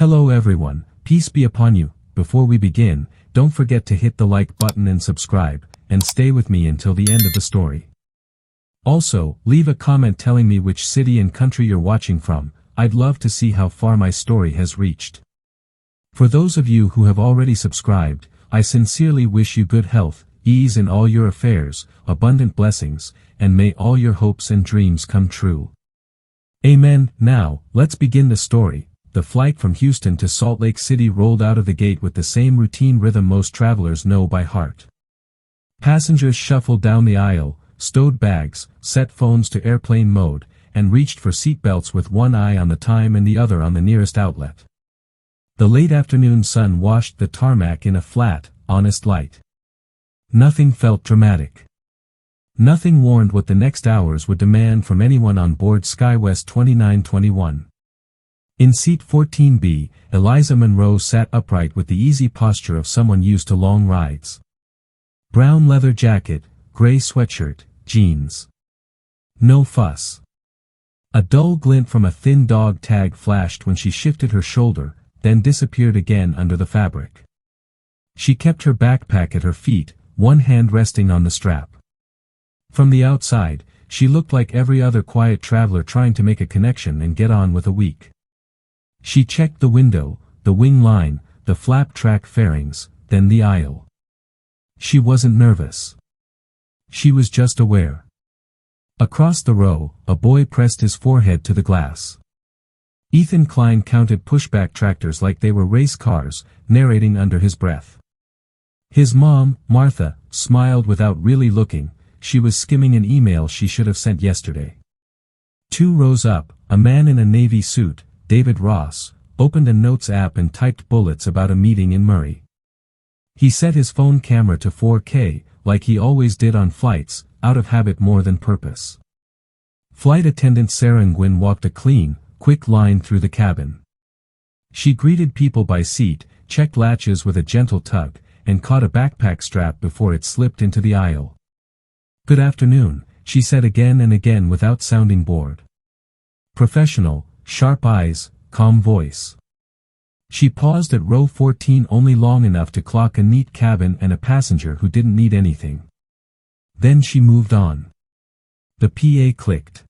Hello everyone, peace be upon you. Before we begin, don't forget to hit the like button and subscribe, and stay with me until the end of the story. Also, leave a comment telling me which city and country you're watching from. I'd love to see how far my story has reached. For those of you who have already subscribed, I sincerely wish you good health, ease in all your affairs, abundant blessings, and may all your hopes and dreams come true. Amen. Now, let's begin the story. The flight from Houston to Salt Lake City rolled out of the gate with the same routine rhythm most travelers know by heart. Passengers shuffled down the aisle, stowed bags, set phones to airplane mode, and reached for seatbelts with one eye on the time and the other on the nearest outlet. The late afternoon sun washed the tarmac in a flat, honest light. Nothing felt dramatic. Nothing warned what the next hours would demand from anyone on board SkyWest 2921. In seat 14B, Eliza Monroe sat upright with the easy posture of someone used to long rides. Brown leather jacket, gray sweatshirt, jeans. No fuss. A dull glint from a thin dog tag flashed when she shifted her shoulder, then disappeared again under the fabric. She kept her backpack at her feet, one hand resting on the strap. From the outside, she looked like every other quiet traveler trying to make a connection and get on with a week. She checked the window, the wing line, the flap track fairings, then the aisle. She wasn't nervous. She was just aware. Across the row, a boy pressed his forehead to the glass. Ethan Klein counted pushback tractors like they were race cars, narrating under his breath. His mom, Martha, smiled without really looking. She was skimming an email she should have sent yesterday. 2 rows up, a man in a navy suit, David Ross, opened a notes app and typed bullets about a meeting in Murray. He set his phone camera to 4K, like he always did on flights, out of habit more than purpose. Flight attendant Sarah Nguyen walked a clean, quick line through the cabin. She greeted people by seat, checked latches with a gentle tug, and caught a backpack strap before it slipped into the aisle. "Good afternoon," she said again and again without sounding bored. Professional, sharp eyes, calm voice. She paused at row 14 only long enough to clock a neat cabin and a passenger who didn't need anything. Then she moved on. The PA clicked.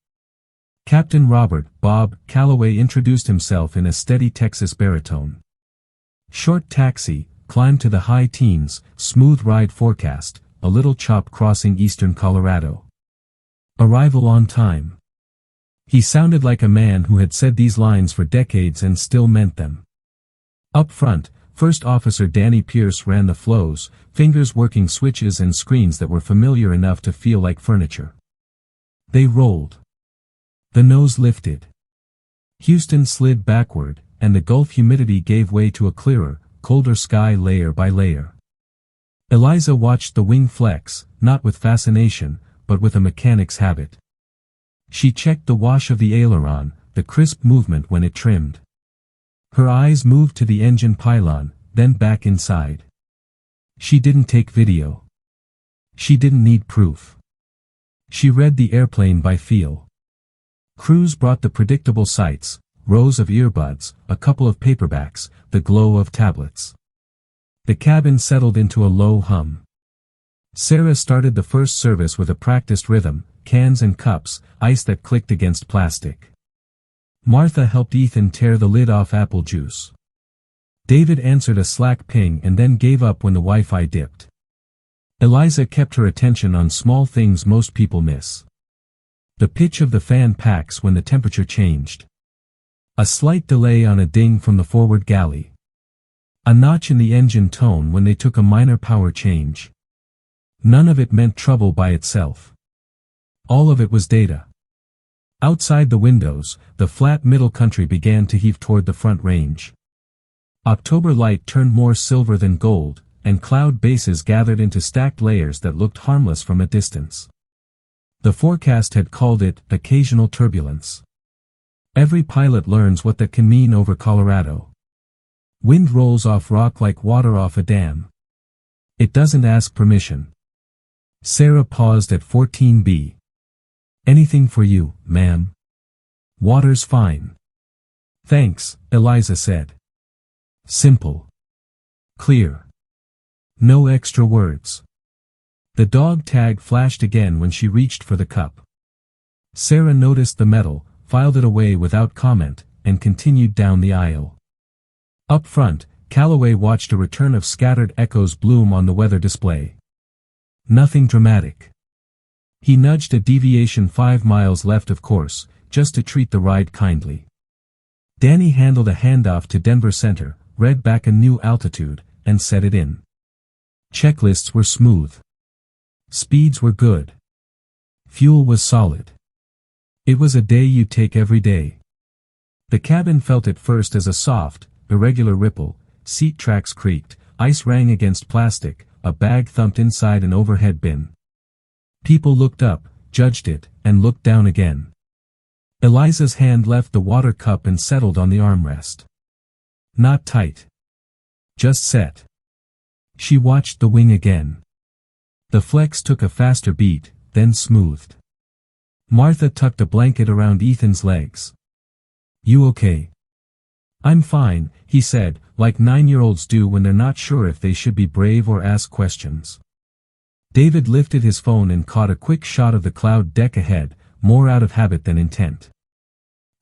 Captain Robert "Bob" Calloway introduced himself in a steady Texas baritone. Short taxi, climb to the high teens, smooth ride forecast, a little chop crossing eastern Colorado. Arrival on time. He sounded like a man who had said these lines for decades and still meant them. Up front, First Officer Danny Pierce ran the flows, fingers working switches and screens that were familiar enough to feel like furniture. They rolled. The nose lifted. Houston slid backward, and the Gulf humidity gave way to a clearer, colder sky layer by layer. Eliza watched the wing flex, not with fascination, but with a mechanic's habit. She checked the wash of the aileron, the crisp movement when it trimmed. Her eyes moved to the engine pylon, then back inside. She didn't take video. She didn't need proof. She read the airplane by feel. Crews brought the predictable sights, rows of earbuds, a couple of paperbacks, the glow of tablets. The cabin settled into a low hum. Sarah started the first service with a practiced rhythm, cans and cups, ice that clicked against plastic. Martha helped Ethan tear the lid off apple juice. David answered a Slack ping and then gave up when the Wi-Fi dipped. Eliza kept her attention on small things most people miss. The pitch of the fan packs when the temperature changed. A slight delay on a ding from the forward galley. A notch in the engine tone when they took a minor power change. None of it meant trouble by itself. All of it was data. Outside the windows, the flat middle country began to heave toward the front range. October light turned more silver than gold, and cloud bases gathered into stacked layers that looked harmless from a distance. The forecast had called it occasional turbulence. Every pilot learns what that can mean over Colorado. Wind rolls off rock like water off a dam. It doesn't ask permission. Sarah paused at 14B. "Anything for you, ma'am?" "Water's fine." "Thanks," Eliza said. Simple. Clear. No extra words. The dog tag flashed again when she reached for the cup. Sarah noticed the medal, filed it away without comment, and continued down the aisle. Up front, Calloway watched a return of scattered echoes bloom on the weather display. Nothing dramatic. He nudged a deviation 5 miles left of course, just to treat the ride kindly. Danny handled a handoff to Denver Center, read back a new altitude, and set it in. Checklists were smooth. Speeds were good. Fuel was solid. It was a day you'd take every day. The cabin felt at first as a soft, irregular ripple, seat tracks creaked, ice rang against plastic, a bag thumped inside an overhead bin. People looked up, judged it, and looked down again. Eliza's hand left the water cup and settled on the armrest. Not tight. Just set. She watched the wing again. The flex took a faster beat, then smoothed. Martha tucked a blanket around Ethan's legs. "You okay?" "I'm fine," he said, like 9-year-olds do when they're not sure if they should be brave or ask questions. David lifted his phone and caught a quick shot of the cloud deck ahead, more out of habit than intent.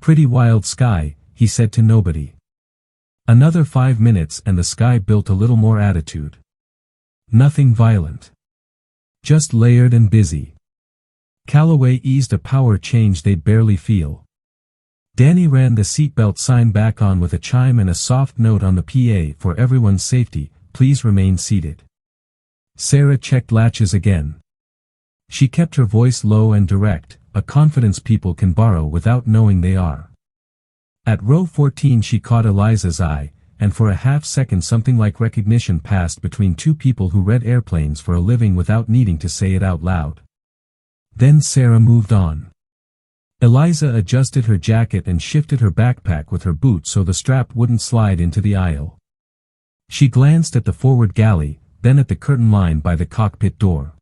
"Pretty wild sky," he said to nobody. Another 5 minutes and the sky built a little more attitude. Nothing violent. Just layered and busy. Calloway eased a power change they'd barely feel. Danny ran the seatbelt sign back on with a chime and a soft note on the PA for everyone's safety, "Please remain seated." Sarah checked latches again. She kept her voice low and direct, a confidence people can borrow without knowing they are. At row 14 she caught Eliza's eye, and for a half-second something like recognition passed between two people who read airplanes for a living without needing to say it out loud. Then Sarah moved on. Eliza adjusted her jacket and shifted her backpack with her boot so the strap wouldn't slide into the aisle. She glanced at the forward galley, then at the curtain line by the cockpit door.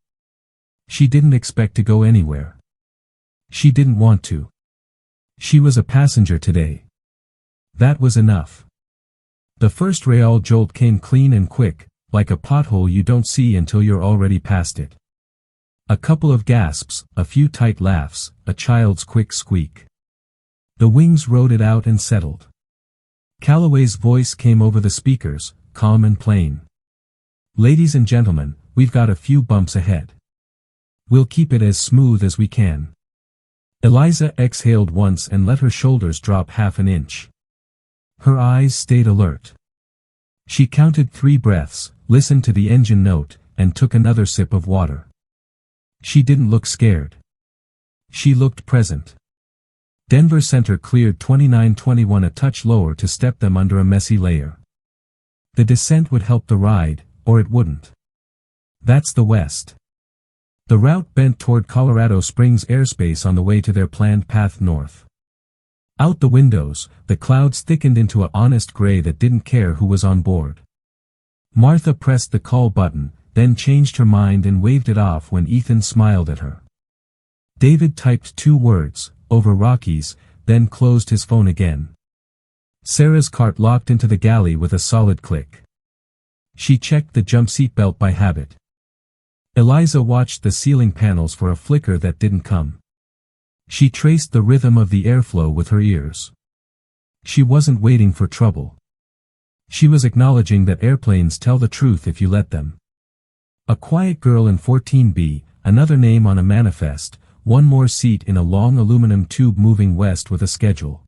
She didn't expect to go anywhere. She didn't want to. She was a passenger today. That was enough. The first Real jolt came clean and quick, like a pothole you don't see until you're already past it. A couple of gasps, a few tight laughs, a child's quick squeak. The wings rode it out and settled. Calloway's voice came over the speakers, calm and plain. "Ladies and gentlemen, we've got a few bumps ahead. We'll keep it as smooth as we can." Eliza exhaled once and let her shoulders drop half an inch. Her eyes stayed alert. She counted 3 breaths, listened to the engine note, and took another sip of water. She didn't look scared. She looked present. Denver Center cleared 2921 a touch lower to step them under a messy layer. The descent would help the ride, or it wouldn't. That's the West. The route bent toward Colorado Springs airspace on the way to their planned path north. Out the windows, the clouds thickened into an honest gray that didn't care who was on board. Martha pressed the call button, then changed her mind and waved it off when Ethan smiled at her. David typed 2 words, "over Rockies," then closed his phone again. Sarah's cart locked into the galley with a solid click. She checked the jump seat belt by habit. Eliza watched the ceiling panels for a flicker that didn't come. She traced the rhythm of the airflow with her ears. She wasn't waiting for trouble. She was acknowledging that airplanes tell the truth if you let them. A quiet girl in 14B, another name on a manifest, one more seat in a long aluminum tube moving west with a schedule.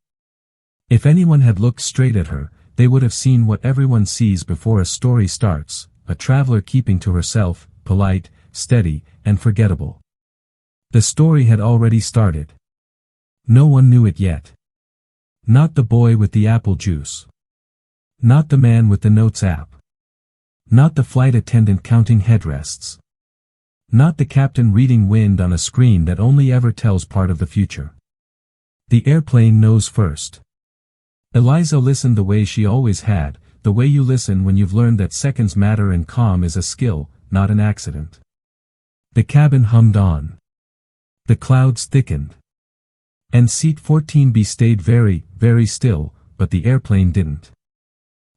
If anyone had looked straight at her, they would have seen what everyone sees before a story starts, a traveler keeping to herself, polite, steady, and forgettable. The story had already started. No one knew it yet. Not the boy with the apple juice. Not the man with the notes app. Not the flight attendant counting headrests. Not the captain reading wind on a screen that only ever tells part of the future. The airplane knows first. Eliza listened the way she always had, the way you listen when you've learned that seconds matter and calm is a skill, not an accident. The cabin hummed on. The clouds thickened. And seat 14B stayed very, very still, but the airplane didn't.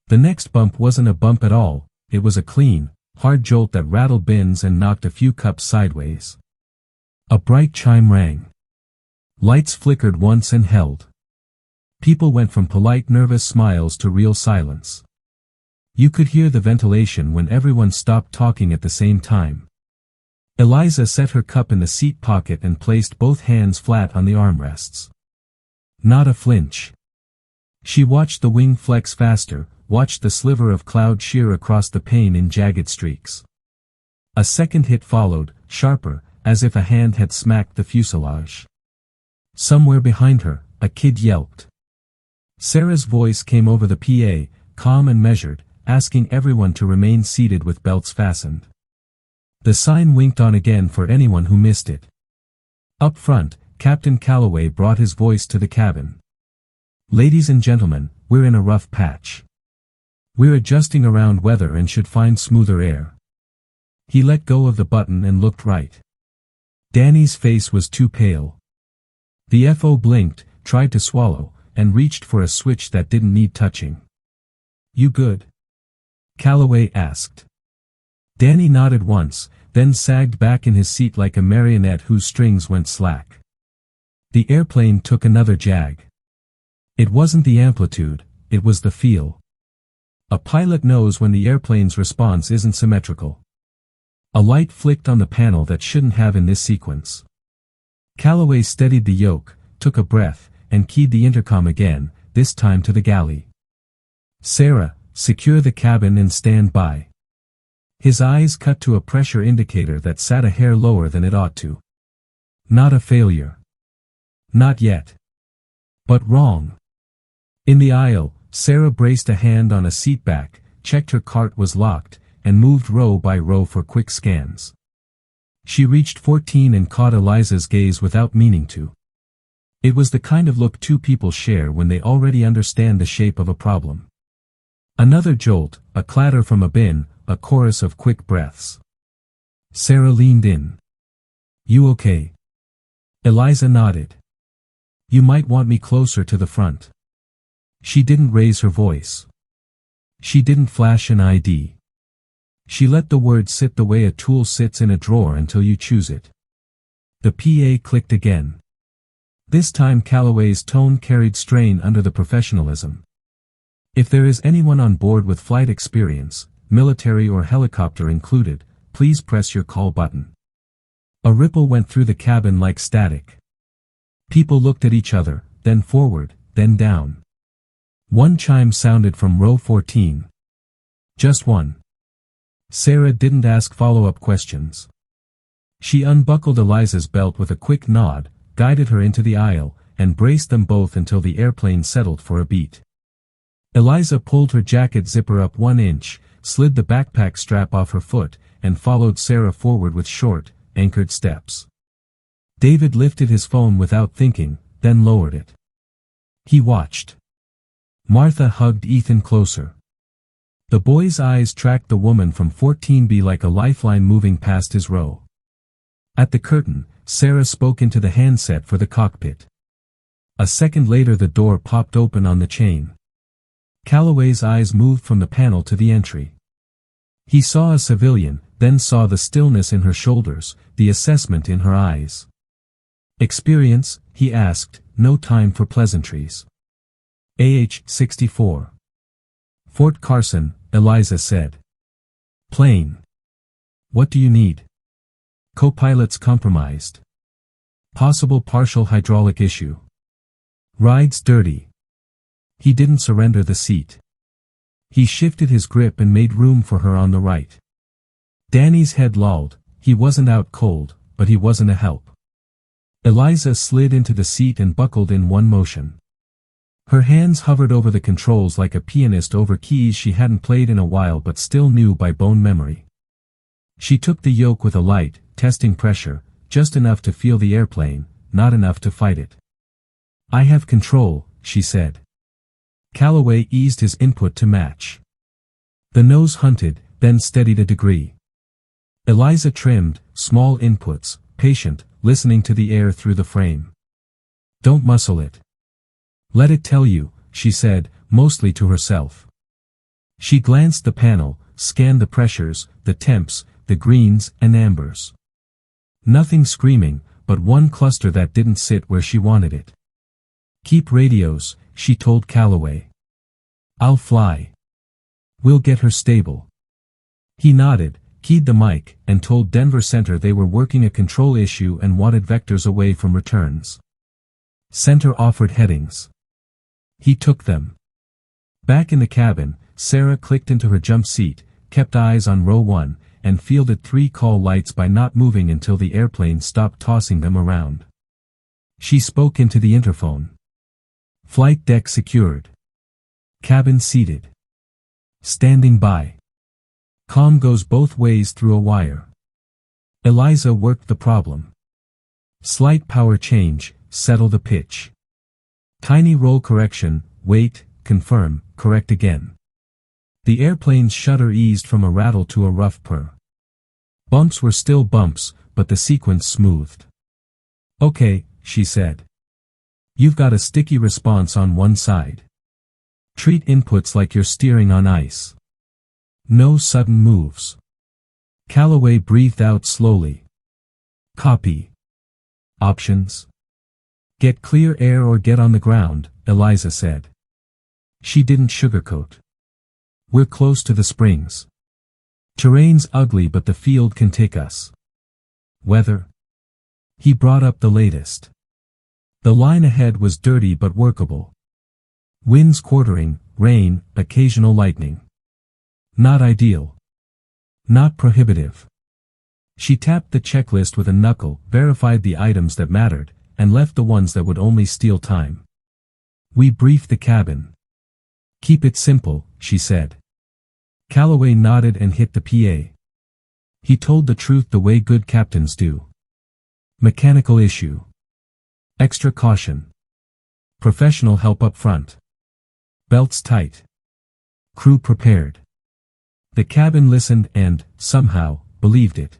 The next bump wasn't a bump at all, it was a clean, hard jolt that rattled bins and knocked a few cups sideways. A bright chime rang. Lights flickered once and held. People went from polite nervous smiles to real silence. You could hear the ventilation when everyone stopped talking at the same time. Eliza set her cup in the seat pocket and placed both hands flat on the armrests. Not a flinch. She watched the wing flex faster, watched the sliver of cloud shear across the pane in jagged streaks. A second hit followed, sharper, as if a hand had smacked the fuselage. Somewhere behind her, a kid yelped. Sarah's voice came over the PA, calm and measured, asking everyone to remain seated with belts fastened. The sign winked on again for anyone who missed it. Up front, Captain Calloway brought his voice to the cabin. Ladies and gentlemen, we're in a rough patch. We're adjusting around weather and should find smoother air. He let go of the button and looked right. Danny's face was too pale. The FO blinked, tried to swallow, and reached for a switch that didn't need touching. You good? Calloway asked. Danny nodded once, then sagged back in his seat like a marionette whose strings went slack. The airplane took another jag. It wasn't the amplitude, it was the feel. A pilot knows when the airplane's response isn't symmetrical. A light flicked on the panel that shouldn't have in this sequence. Calloway steadied the yoke, took a breath, and keyed the intercom again, this time to the galley. Sarah, secure the cabin and stand by. His eyes cut to a pressure indicator that sat a hair lower than it ought to. Not a failure. Not yet. But wrong. In the aisle, Sarah braced a hand on a seat back, checked her cart was locked, and moved row by row for quick scans. She reached 14 and caught Eliza's gaze without meaning to. It was the kind of look two people share when they already understand the shape of a problem. Another jolt, a clatter from a bin, a chorus of quick breaths. Sarah leaned in. You okay? Eliza nodded. You might want me closer to the front. She didn't raise her voice. She didn't flash an ID. She let the word sit the way a tool sits in a drawer until you choose it. The PA clicked again. This time Calloway's tone carried strain under the professionalism. If there is anyone on board with flight experience, military or helicopter included, please press your call button. A ripple went through the cabin like static. People looked at each other, then forward, then down. One chime sounded from row 14. Just one. Sarah didn't ask follow-up questions. She unbuckled Eliza's belt with a quick nod, guided her into the aisle, and braced them both until the airplane settled for a beat. Eliza pulled her jacket zipper up 1 inch, slid the backpack strap off her foot, and followed Sarah forward with short, anchored steps. David lifted his phone without thinking, then lowered it. He watched. Martha hugged Ethan closer. The boy's eyes tracked the woman from 14B like a lifeline moving past his row. At the curtain, Sarah spoke into the handset for the cockpit. A second later the door popped open on the chain. Calloway's eyes moved from the panel to the entry. He saw a civilian, then saw the stillness in her shoulders, the assessment in her eyes. Experience, he asked, no time for pleasantries. AH-64. Fort Carson, Eliza said. Plane. What do you need? Co-pilot's compromised. Possible partial hydraulic issue. Ride's dirty. He didn't surrender the seat. He shifted his grip and made room for her on the right. Danny's head lolled. He wasn't out cold, but he wasn't a help. Eliza slid into the seat and buckled in one motion. Her hands hovered over the controls like a pianist over keys she hadn't played in a while but still knew by bone memory. She took the yoke with a light, testing pressure, just enough to feel the airplane, not enough to fight it. I have control, she said. Calloway eased his input to match. The nose hunted, then steadied a degree. Eliza trimmed, small inputs, patient, listening to the air through the frame. Don't muscle it. Let it tell you, she said, mostly to herself. She glanced the panel, scanned the pressures, the temps, the greens and ambers. Nothing screaming, but one cluster that didn't sit where she wanted it. Keep radios, she told Calloway. I'll fly. We'll get her stable. He nodded, keyed the mic, and told Denver Center they were working a control issue and wanted vectors away from returns. Center offered headings. He took them. Back in the cabin, Sarah clicked into her jump seat, kept eyes on row 1, and fielded 3 call lights by not moving until the airplane stopped tossing them around. She spoke into the interphone. Flight deck secured. Cabin seated. Standing by. Comm goes both ways through a wire. Eliza worked the problem. Slight power change, settle the pitch. Tiny roll correction, wait, confirm, correct again. The airplane's shudder eased from a rattle to a rough purr. Bumps were still bumps, but the sequence smoothed. Okay, she said. You've got a sticky response on one side. Treat inputs like you're steering on ice. No sudden moves. Calloway breathed out slowly. Copy. Options. Get clear air or get on the ground, Eliza said. She didn't sugarcoat. We're close to the springs. Terrain's ugly but the field can take us. Weather? He brought up the latest. The line ahead was dirty but workable. Winds quartering, rain, occasional lightning. Not ideal. Not prohibitive. She tapped the checklist with a knuckle, verified the items that mattered, and left the ones that would only steal time. We briefed the cabin. Keep it simple, she said. Calloway nodded and hit the PA. He told the truth the way good captains do. Mechanical issue. Extra caution. Professional help up front. Belts tight. Crew prepared. The cabin listened and, somehow, believed it.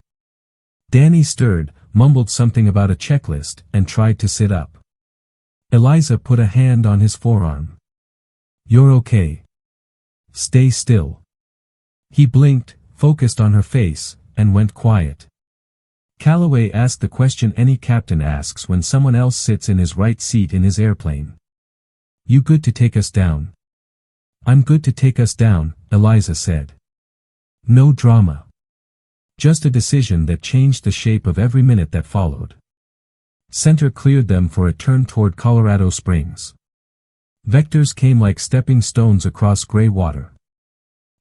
Danny stirred, mumbled something about a checklist, and tried to sit up. Eliza put a hand on his forearm. You're okay. Stay still. He blinked, focused on her face, and went quiet. Calloway asked the question any captain asks when someone else sits in his right seat in his airplane. You good to take us down? I'm good to take us down, Eliza said. No drama. Just a decision that changed the shape of every minute that followed. Center cleared them for a turn toward Colorado Springs. Vectors came like stepping stones across gray water.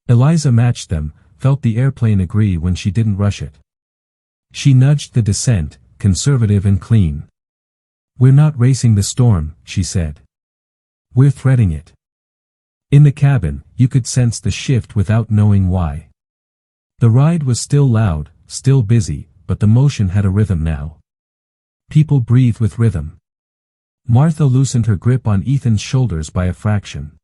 Eliza matched them, felt the airplane agree when she didn't rush it. She nudged the descent, conservative and clean. We're not racing the storm, she said. We're threading it. In the cabin, you could sense the shift without knowing why. The ride was still loud, still busy, but the motion had a rhythm now. People breathed with rhythm. Martha loosened her grip on Ethan's shoulders by a fraction.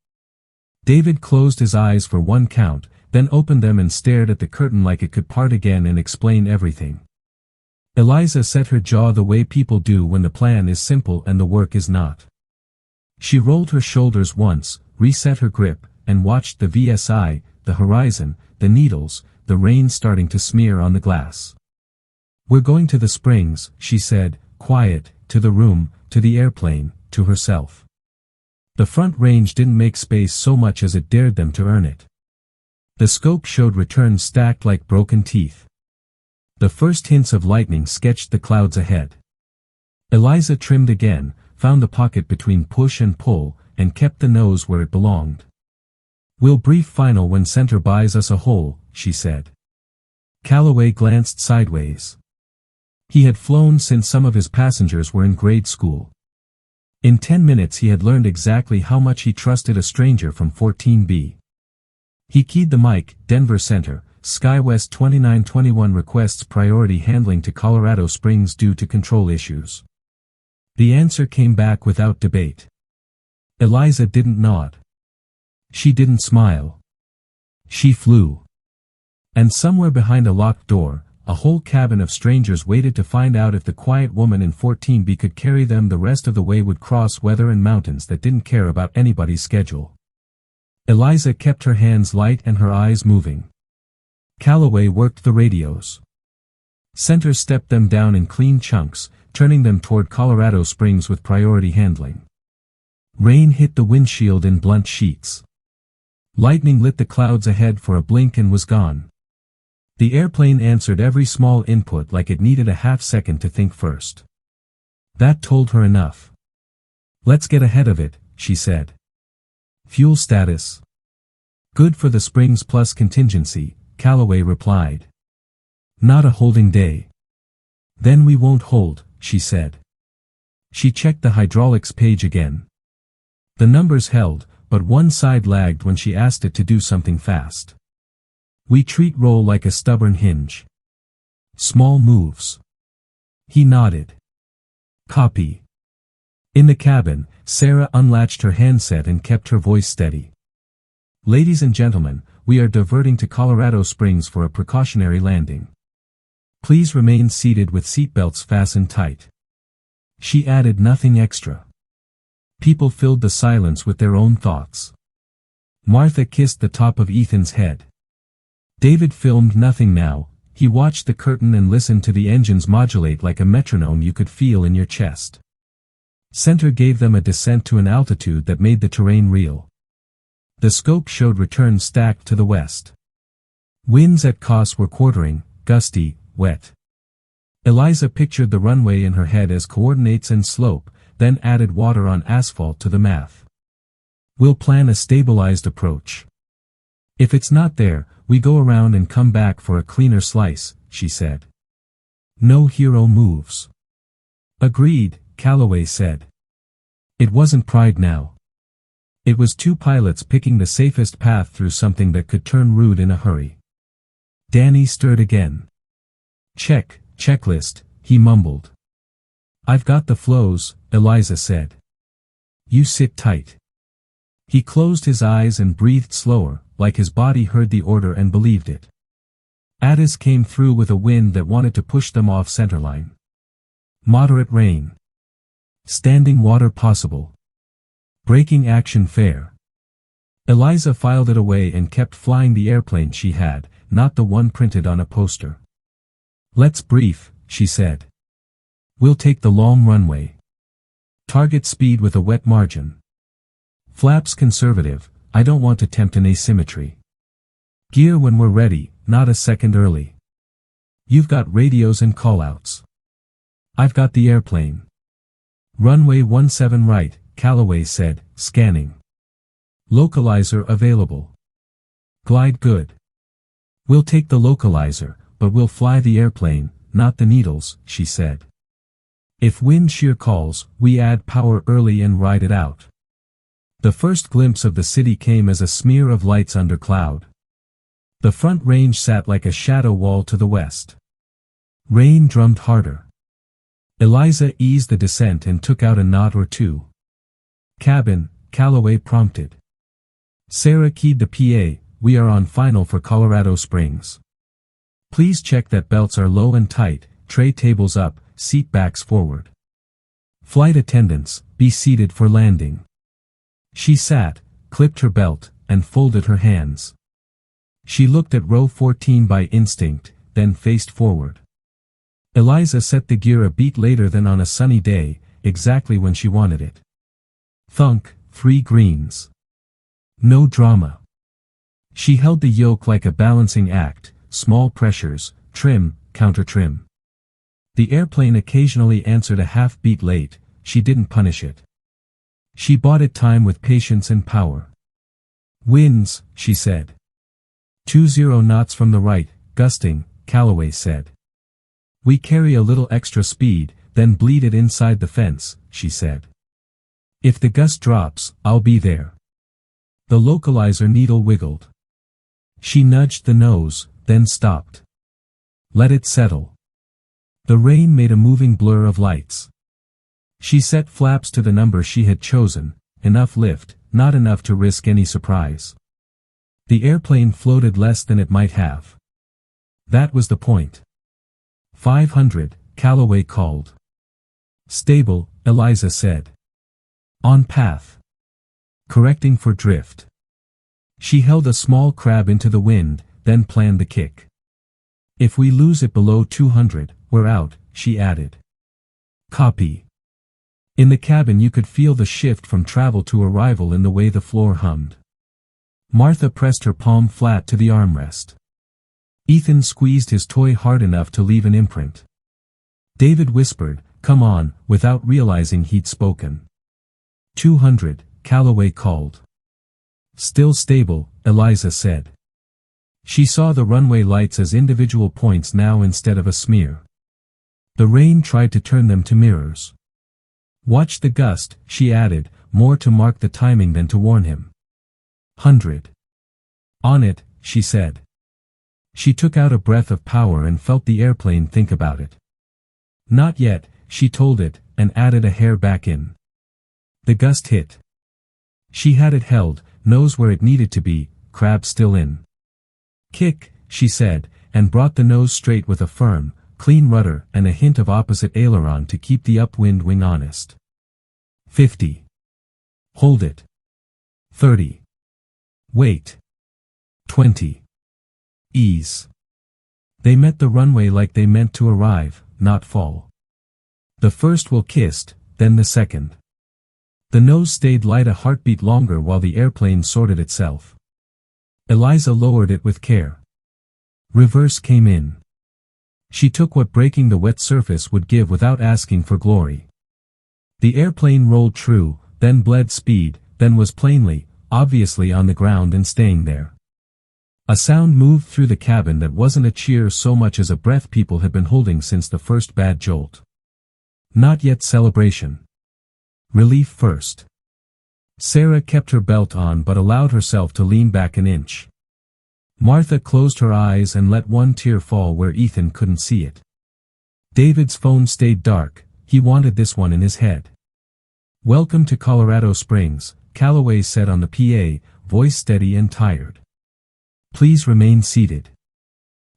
David closed his eyes for one count, then opened them and stared at the curtain like it could part again and explain everything. Eliza set her jaw the way people do when the plan is simple and the work is not. She rolled her shoulders once, reset her grip, and watched the VSI, the horizon, the needles, the rain starting to smear on the glass. We're going to the springs, she said, quiet, to the room, to the airplane, to herself. The front range didn't make space so much as it dared them to earn it. The scope showed returns stacked like broken teeth. The first hints of lightning sketched the clouds ahead. Eliza trimmed again, found the pocket between push and pull, and kept the nose where it belonged. We'll brief final when center buys us a hole, she said. Calloway glanced sideways. He had flown since some of his passengers were in grade school. In 10 minutes he had learned exactly how much he trusted a stranger from 14B. He keyed the mic, Denver Center, SkyWest 2921 requests priority handling to Colorado Springs due to control issues. The answer came back without debate. Eliza didn't nod. She didn't smile. She flew. And somewhere behind a locked door, a whole cabin of strangers waited to find out if the quiet woman in 14B could carry them the rest of the way, would cross weather and mountains that didn't care about anybody's schedule. Eliza kept her hands light and her eyes moving. Calloway worked the radios. Center stepped them down in clean chunks, turning them toward Colorado Springs with priority handling. Rain hit the windshield in blunt sheets. Lightning lit the clouds ahead for a blink and was gone. The airplane answered every small input like it needed a half-second to think first. That told her enough. "Let's get ahead of it," she said. "Fuel status?" "Good for the Springs Plus contingency," Calloway replied. "Not a holding day." "Then we won't hold," she said. She checked the hydraulics page again. The numbers held, but one side lagged when she asked it to do something fast. "We treat roll like a stubborn hinge. Small moves." He nodded. "Copy." In the cabin, Sarah unlatched her handset and kept her voice steady. "Ladies and gentlemen, we are diverting to Colorado Springs for a precautionary landing. Please remain seated with seatbelts fastened tight." She added nothing extra. People filled the silence with their own thoughts. Martha kissed the top of Ethan's head. David filmed nothing now. He watched the curtain and listened to the engines modulate like a metronome you could feel in your chest. Center gave them a descent to an altitude that made the terrain real. The scope showed return stacked to the west. Winds at Kos were quartering, gusty, wet. Eliza pictured the runway in her head as coordinates and slope, then added water on asphalt to the math. "We'll plan a stabilized approach. If it's not there, we go around and come back for a cleaner slice," she said. "No hero moves." "Agreed," Calloway said. It wasn't pride now. It was two pilots picking the safest path through something that could turn rude in a hurry. Danny stirred again. Checklist, he mumbled. "I've got the flows," Eliza said. "You sit tight." He closed his eyes and breathed slower, like his body heard the order and believed it. Addis came through with a wind that wanted to push them off centerline. Moderate rain. Standing water possible. Braking action fair. Eliza filed it away and kept flying the airplane she had, not the one printed on a poster. "Let's brief," she said. "We'll take the long runway. Target speed with a wet margin. Flaps conservative, I don't want to tempt an asymmetry. Gear when we're ready, not a second early. You've got radios and callouts. I've got the airplane." "Runway 17 right," Calloway said, scanning. "Localizer available. Glide good." "We'll take the localizer, but we'll fly the airplane, not the needles," she said. "If wind shear calls, we add power early and ride it out." The first glimpse of the city came as a smear of lights under cloud. The front range sat like a shadow wall to the west. Rain drummed harder. Eliza eased the descent and took out a knot or two. "Cabin," Calloway prompted. Sarah keyed the PA, "We are on final for Colorado Springs. Please check that belts are low and tight, tray tables up, seat backs forward. Flight attendants, be seated for landing." She sat, clipped her belt, and folded her hands. She looked at row 14 by instinct, then faced forward. Eliza set the gear a beat later than on a sunny day, exactly when she wanted it. Thunk, 3 greens. No drama. She held the yoke like a balancing act, small pressures, trim, counter-trim. The airplane occasionally answered a half beat late, she didn't punish it. She bought it time with patience and power. "Winds," she said. 20 knots from the right, gusting, Calloway said. "We carry a little extra speed, then bleed it inside the fence," she said. "If the gust drops, I'll be there." The localizer needle wiggled. She nudged the nose, then stopped. Let it settle. The rain made a moving blur of lights. She set flaps to the number she had chosen, enough lift, not enough to risk any surprise. The airplane floated less than it might have. That was the point. 500, Calloway called. "Stable," Eliza said. "On path. Correcting for drift." She held a small crab into the wind, then planned the kick. If we lose it below 200, we're out, she added. Copy. In the cabin you could feel the shift from travel to arrival in the way the floor hummed. Martha pressed her palm flat to the armrest. Ethan squeezed his toy hard enough to leave an imprint. David whispered, "Come on," without realizing he'd spoken. 200, Calloway called. Still stable, Eliza said. She saw the runway lights as individual points now instead of a smear. The rain tried to turn them to mirrors. Watch the gust, she added, more to mark the timing than to warn him. 100. On it, she said. She took out a breath of power and felt the airplane think about it. Not yet, she told it, and added a hair back in. The gust hit. She had it held, nose where it needed to be, crab still in. Kick, she said, and brought the nose straight with a firm, clean rudder and a hint of opposite aileron to keep the upwind wing honest. 50. Hold it. 30. Wait. 20. Ease. They met the runway like they meant to arrive, not fall. The first wheel kissed, then the second. The nose stayed light a heartbeat longer while the airplane sorted itself. Eliza lowered it with care. Reverse came in. She took what breaking the wet surface would give without asking for glory. The airplane rolled true, then bled speed, then was plainly, obviously on the ground and staying there. A sound moved through the cabin that wasn't a cheer so much as a breath people had been holding since the first bad jolt. Not yet celebration. Relief first. Sarah kept her belt on but allowed herself to lean back an inch. Martha closed her eyes and let one tear fall where Ethan couldn't see it. David's phone stayed dark, he wanted this one in his head. Welcome to Colorado Springs, Calloway said on the PA, voice steady and tired. Please remain seated.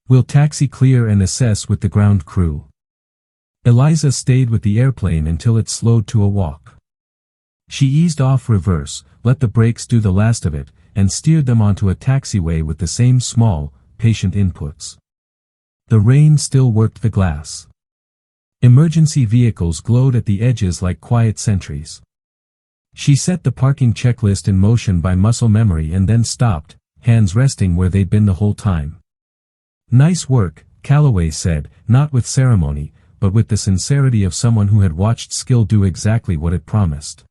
We'll taxi clear and assess with the ground crew. Eliza stayed with the airplane until it slowed to a walk. She eased off reverse, let the brakes do the last of it, and steered them onto a taxiway with the same small, patient inputs. The rain still worked the glass. Emergency vehicles glowed at the edges like quiet sentries. She set the parking checklist in motion by muscle memory and then stopped, hands resting where they'd been the whole time. Nice work, Calloway said, not with ceremony, but with the sincerity of someone who had watched skill do exactly what it promised.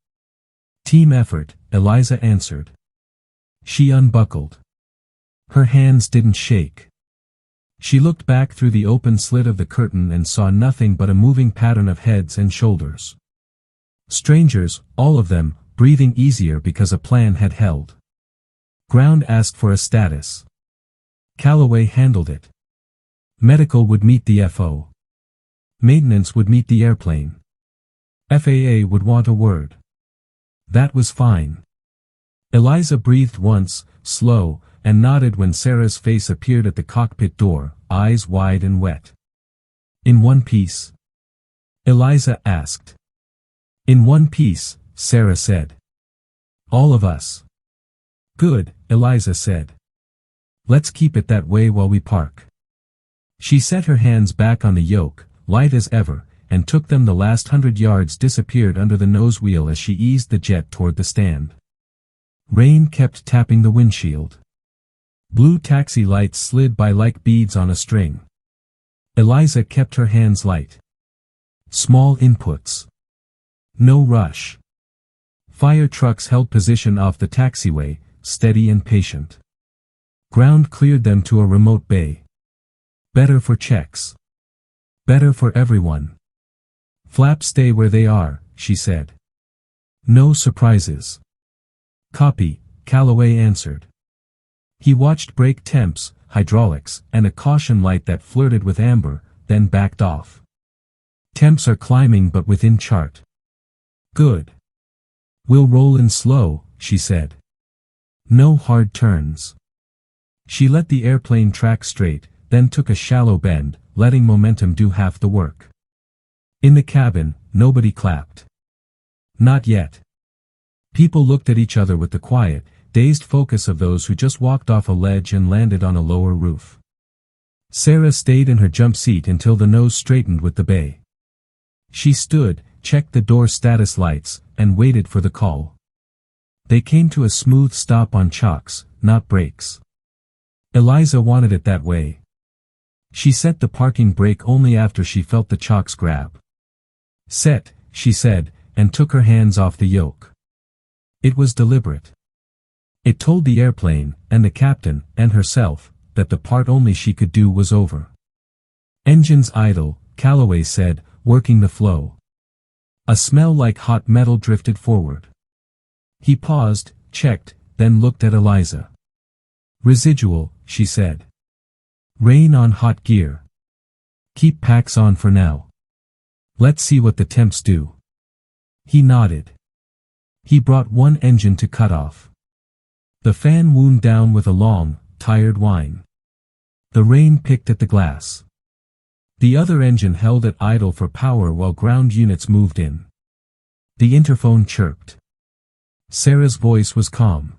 Team effort, Eliza answered. She unbuckled. Her hands didn't shake. She looked back through the open slit of the curtain and saw nothing but a moving pattern of heads and shoulders. Strangers, all of them, breathing easier because a plan had held. Ground asked for a status. Calloway handled it. Medical would meet the FO. Maintenance would meet the airplane. FAA would want a word. That was fine. Eliza breathed once, slow, and nodded when Sarah's face appeared at the cockpit door, eyes wide and wet. In one piece? Eliza asked. In one piece, Sarah said. All of us. Good, Eliza said. Let's keep it that way while we park. She set her hands back on the yoke, light as ever, and took them the last 100 yards disappeared under the nose wheel as she eased the jet toward the stand. Rain kept tapping the windshield. Blue taxi lights slid by like beads on a string. Eliza kept her hands light. Small inputs. No rush. Fire trucks held position off the taxiway, steady and patient. Ground cleared them to a remote bay. Better for checks. Better for everyone. Flaps stay where they are, she said. No surprises. Copy, Calloway answered. He watched brake temps, hydraulics, and a caution light that flirted with amber, then backed off. Temps are climbing but within chart. Good. We'll roll in slow, she said. No hard turns. She let the airplane track straight, then took a shallow bend, letting momentum do half the work. In the cabin, nobody clapped. Not yet. People looked at each other with the quiet, dazed focus of those who just walked off a ledge and landed on a lower roof. Sarah stayed in her jump seat until the nose straightened with the bay. She stood, checked the door status lights, and waited for the call. They came to a smooth stop on chocks, not brakes. Eliza wanted it that way. She set the parking brake only after she felt the chocks grab. Set, she said, and took her hands off the yoke. It was deliberate. It told the airplane, and the captain, and herself, that the part only she could do was over. Engines idle, Calloway said, working the flow. A smell like hot metal drifted forward. He paused, checked, then looked at Eliza. Residual, she said. Rain on hot gear. Keep packs on for now. Let's see what the temps do. He nodded. He brought one engine to cut off. The fan wound down with a long, tired whine. The rain picked at the glass. The other engine held at idle for power while ground units moved in. The interphone chirped. Sarah's voice was calm.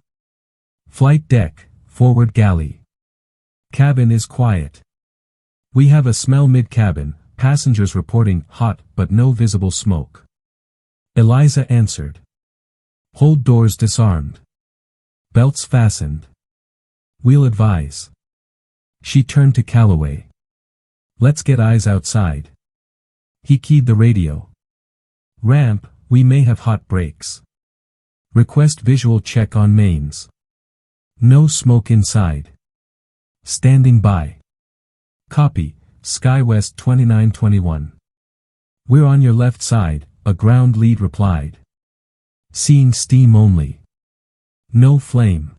Flight deck, forward galley. Cabin is quiet. We have a smell mid-cabin, passengers reporting hot but no visible smoke. Eliza answered. Hold doors disarmed. Belts fastened. We'll advise. She turned to Calloway. Let's get eyes outside. He keyed the radio. Ramp, we may have hot brakes. Request visual check on mains. No smoke inside. Standing by. Copy, SkyWest 2921. We're on your left side, a ground lead replied. Seeing steam only. No flame.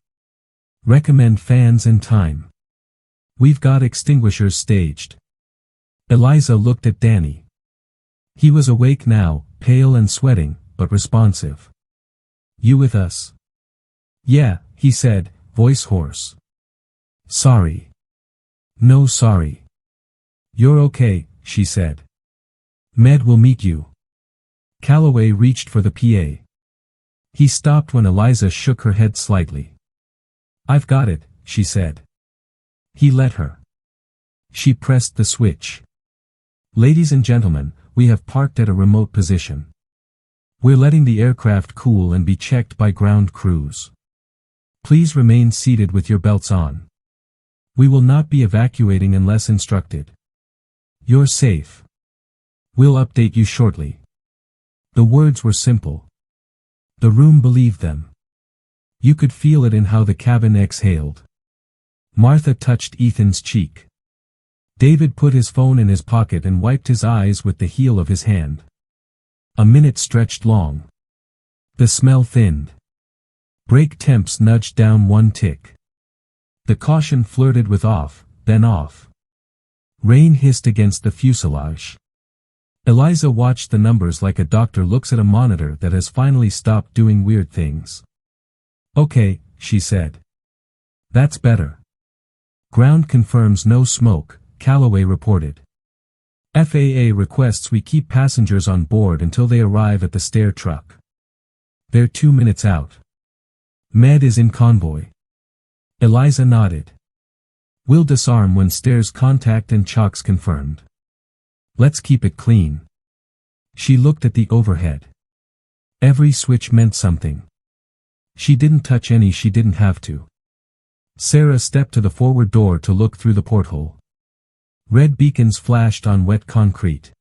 Recommend fans and time. We've got extinguishers staged. Eliza looked at Danny. He was awake now, pale and sweating, but responsive. You with us? Yeah, he said, voice hoarse. Sorry. No sorry. You're okay, she said. Med will meet you. Calloway reached for the PA. He stopped when Eliza shook her head slightly. I've got it, she said. He let her. She pressed the switch. Ladies and gentlemen, we have parked at a remote position. We're letting the aircraft cool and be checked by ground crews. Please remain seated with your belts on. We will not be evacuating unless instructed. You're safe. We'll update you shortly. The words were simple. The room believed them. You could feel it in how the cabin exhaled. Martha touched Ethan's cheek. David put his phone in his pocket and wiped his eyes with the heel of his hand. A minute stretched long. The smell thinned. Brake temps nudged down one tick. The caution flirted with off, then off. Rain hissed against the fuselage. Eliza watched the numbers like a doctor looks at a monitor that has finally stopped doing weird things. Okay, she said. That's better. Ground confirms no smoke, Calloway reported. FAA requests we keep passengers on board until they arrive at the stair truck. They're 2 minutes out. Med is in convoy. Eliza nodded. We'll disarm when stairs contact and chocks confirmed. Let's keep it clean. She looked at the overhead. Every switch meant something. She didn't touch any she didn't have to. Sarah stepped to the forward door to look through the porthole. Red beacons flashed on wet concrete.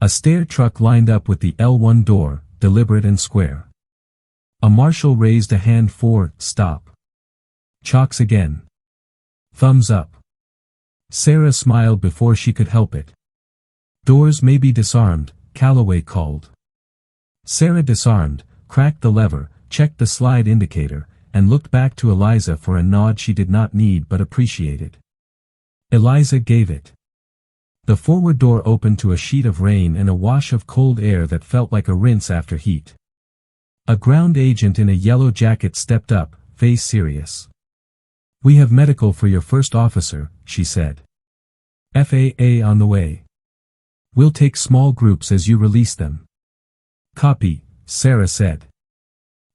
A stair truck lined up with the L1 door, deliberate and square. A marshal raised a hand for stop. Chocks again. Thumbs up. Sarah smiled before she could help it. Doors may be disarmed, Calloway called. Sarah disarmed, cracked the lever, checked the slide indicator, and looked back to Eliza for a nod she did not need but appreciated. Eliza gave it. The forward door opened to a sheet of rain and a wash of cold air that felt like a rinse after heat. A ground agent in a yellow jacket stepped up, face serious. We have medical for your first officer, she said. FAA on the way. We'll take small groups as you release them. Copy, Sarah said.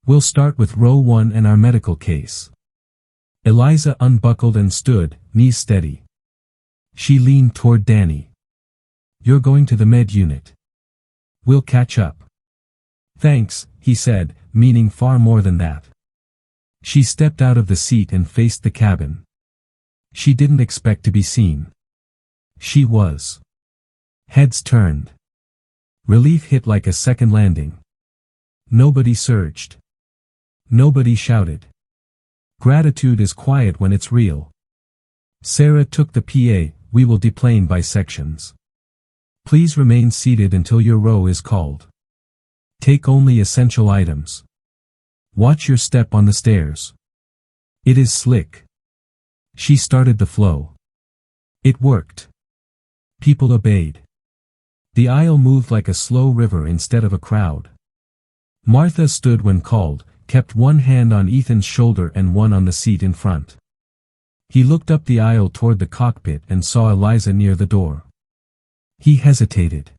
We'll start with row 1 and our medical case. Eliza unbuckled and stood, knees steady. She leaned toward Danny. You're going to the med unit. We'll catch up. Thanks, he said, meaning far more than that. She stepped out of the seat and faced the cabin. She didn't expect to be seen. She was. Heads turned. Relief hit like a second landing. Nobody surged. Nobody shouted. Gratitude is quiet when it's real. Sarah took the PA, we will deplane by sections. Please remain seated until your row is called. Take only essential items. Watch your step on the stairs. It is slick. She started the flow. It worked. People obeyed. The aisle moved like a slow river instead of a crowd. Martha stood when called, kept one hand on Ethan's shoulder and one on the seat in front. He looked up the aisle toward the cockpit and saw Eliza near the door. He hesitated.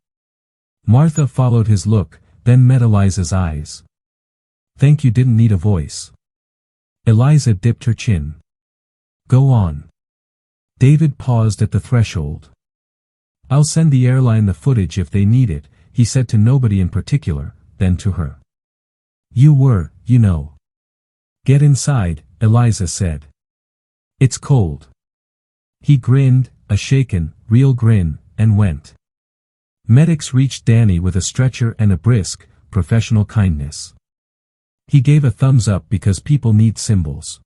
Martha followed his look, then met Eliza's eyes. Thank you didn't need a voice. Eliza dipped her chin. Go on. David paused at the threshold. I'll send the airline the footage if they need it, he said to nobody in particular, then to her. You were, you know. Get inside, Eliza said. It's cold. He grinned, a shaken, real grin, and went. Medics reached Danny with a stretcher and a brisk, professional kindness. He gave a thumbs up because people need symbols.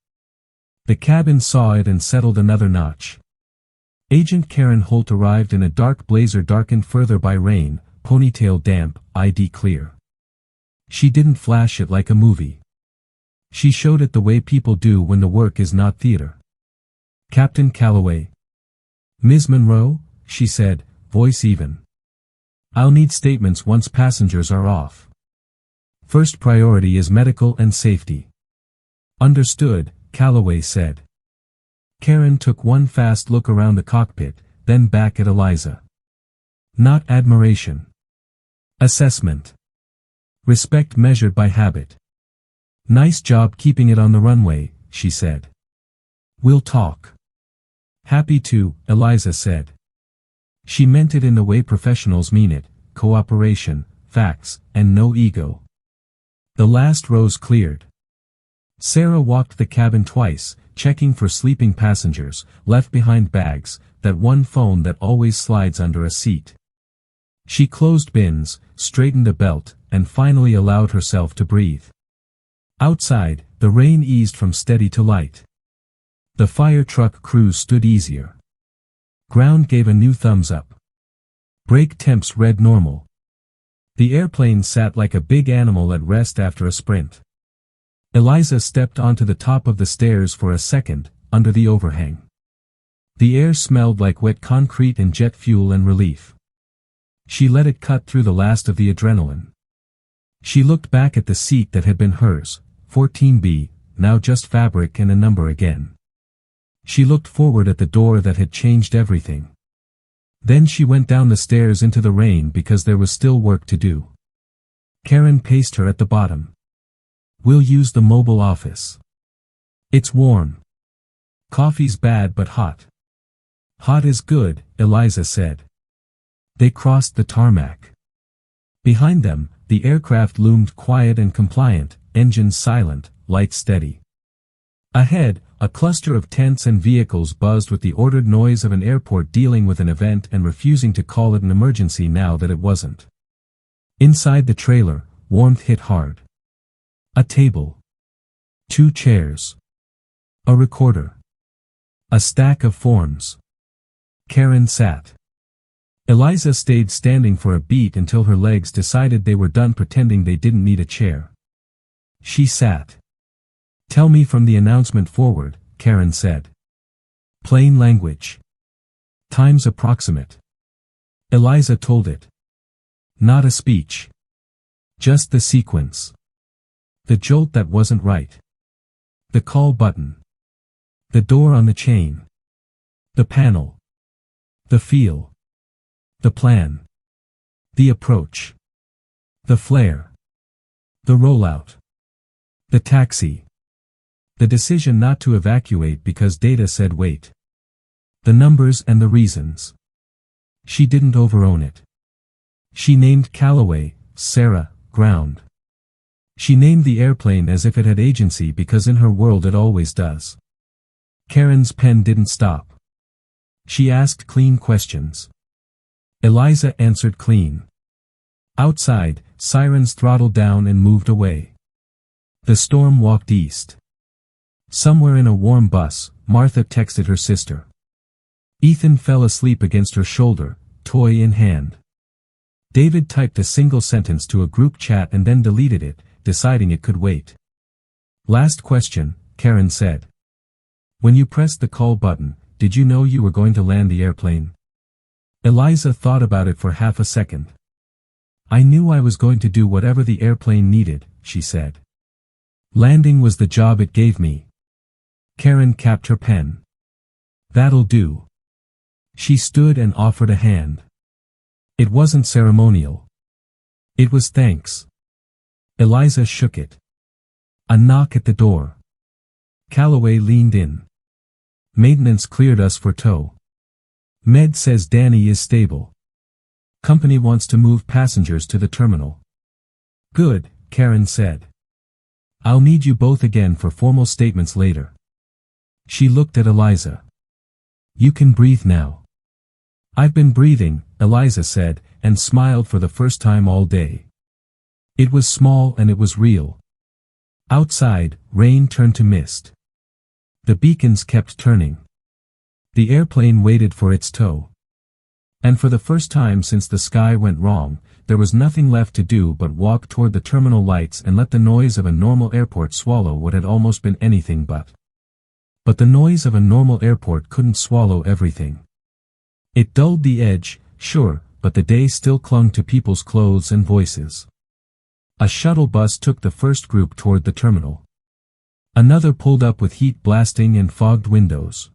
The cabin saw it and settled another notch. Agent Karen Holt arrived in a dark blazer darkened further by rain, ponytail damp, ID clear. She didn't flash it like a movie. She showed it the way people do when the work is not theater. Captain Calloway. Ms. Monroe, she said, voice even. I'll need statements once passengers are off. First priority is medical and safety. Understood, Calloway said. Karen took one fast look around the cockpit, then back at Eliza. Not admiration. Assessment. Respect measured by habit. Nice job keeping it on the runway, she said. We'll talk. Happy to, Eliza said. She meant it in the way professionals mean it, cooperation, facts, and no ego. The last rows cleared. Sarah walked the cabin twice, checking for sleeping passengers, left behind bags, that one phone that always slides under a seat. She closed bins, straightened a belt, and finally allowed herself to breathe. Outside, the rain eased from steady to light. The fire truck crew stood easier. Ground gave a new thumbs up. Brake temps read normal. The airplane sat like a big animal at rest after a sprint. Eliza stepped onto the top of the stairs for a second, under the overhang. The air smelled like wet concrete and jet fuel and relief. She let it cut through the last of the adrenaline. She looked back at the seat that had been hers, 14B, now just fabric and a number again. She looked forward at the door that had changed everything. Then she went down the stairs into the rain because there was still work to do. Karen paced her at the bottom. We'll use the mobile office. It's warm. Coffee's bad but hot. Hot is good, Eliza said. They crossed the tarmac. Behind them, the aircraft loomed quiet and compliant, engines silent, lights steady. Ahead, a cluster of tents and vehicles buzzed with the ordered noise of an airport dealing with an event and refusing to call it an emergency now that it wasn't. Inside the trailer, warmth hit hard. A table. 2 chairs. A recorder. A stack of forms. Karen sat. Eliza stayed standing for a beat until her legs decided they were done pretending they didn't need a chair. She sat. Tell me from the announcement forward, Karen said. Plain language. Times approximate. Eliza told it. Not a speech. Just the sequence. The jolt that wasn't right. The call button. The door on the chain. The panel. The feel. The plan. The approach. The flare. The rollout. The taxi. The decision not to evacuate because data said wait. The numbers and the reasons. She didn't overown it. She named Callaway, Sarah, ground. She named the airplane as if it had agency because in her world it always does. Karen's pen didn't stop. She asked clean questions. Eliza answered clean. Outside, sirens throttled down and moved away. The storm walked east. Somewhere in a warm bus, Martha texted her sister. Ethan fell asleep against her shoulder, toy in hand. David typed a single sentence to a group chat and then deleted it, deciding it could wait. Last question, Karen said. When you pressed the call button, did you know you were going to land the airplane? Eliza thought about it for half a second. I knew I was going to do whatever the airplane needed, she said. Landing was the job it gave me. Karen capped her pen. That'll do. She stood and offered a hand. It wasn't ceremonial. It was thanks. Eliza shook it. A knock at the door. Callaway leaned in. Maintenance cleared us for tow. Med says Danny is stable. Company wants to move passengers to the terminal. Good, Karen said. I'll need you both again for formal statements later. She looked at Eliza. You can breathe now. I've been breathing, Eliza said, and smiled for the first time all day. It was small and it was real. Outside, rain turned to mist. The beacons kept turning. The airplane waited for its tow. And for the first time since the sky went wrong, there was nothing left to do but walk toward the terminal lights and let the noise of a normal airport swallow what had almost been anything but. But the noise of a normal airport couldn't swallow everything. It dulled the edge, sure, but the day still clung to people's clothes and voices. A shuttle bus took the first group toward the terminal. Another pulled up with heat blasting and fogged windows.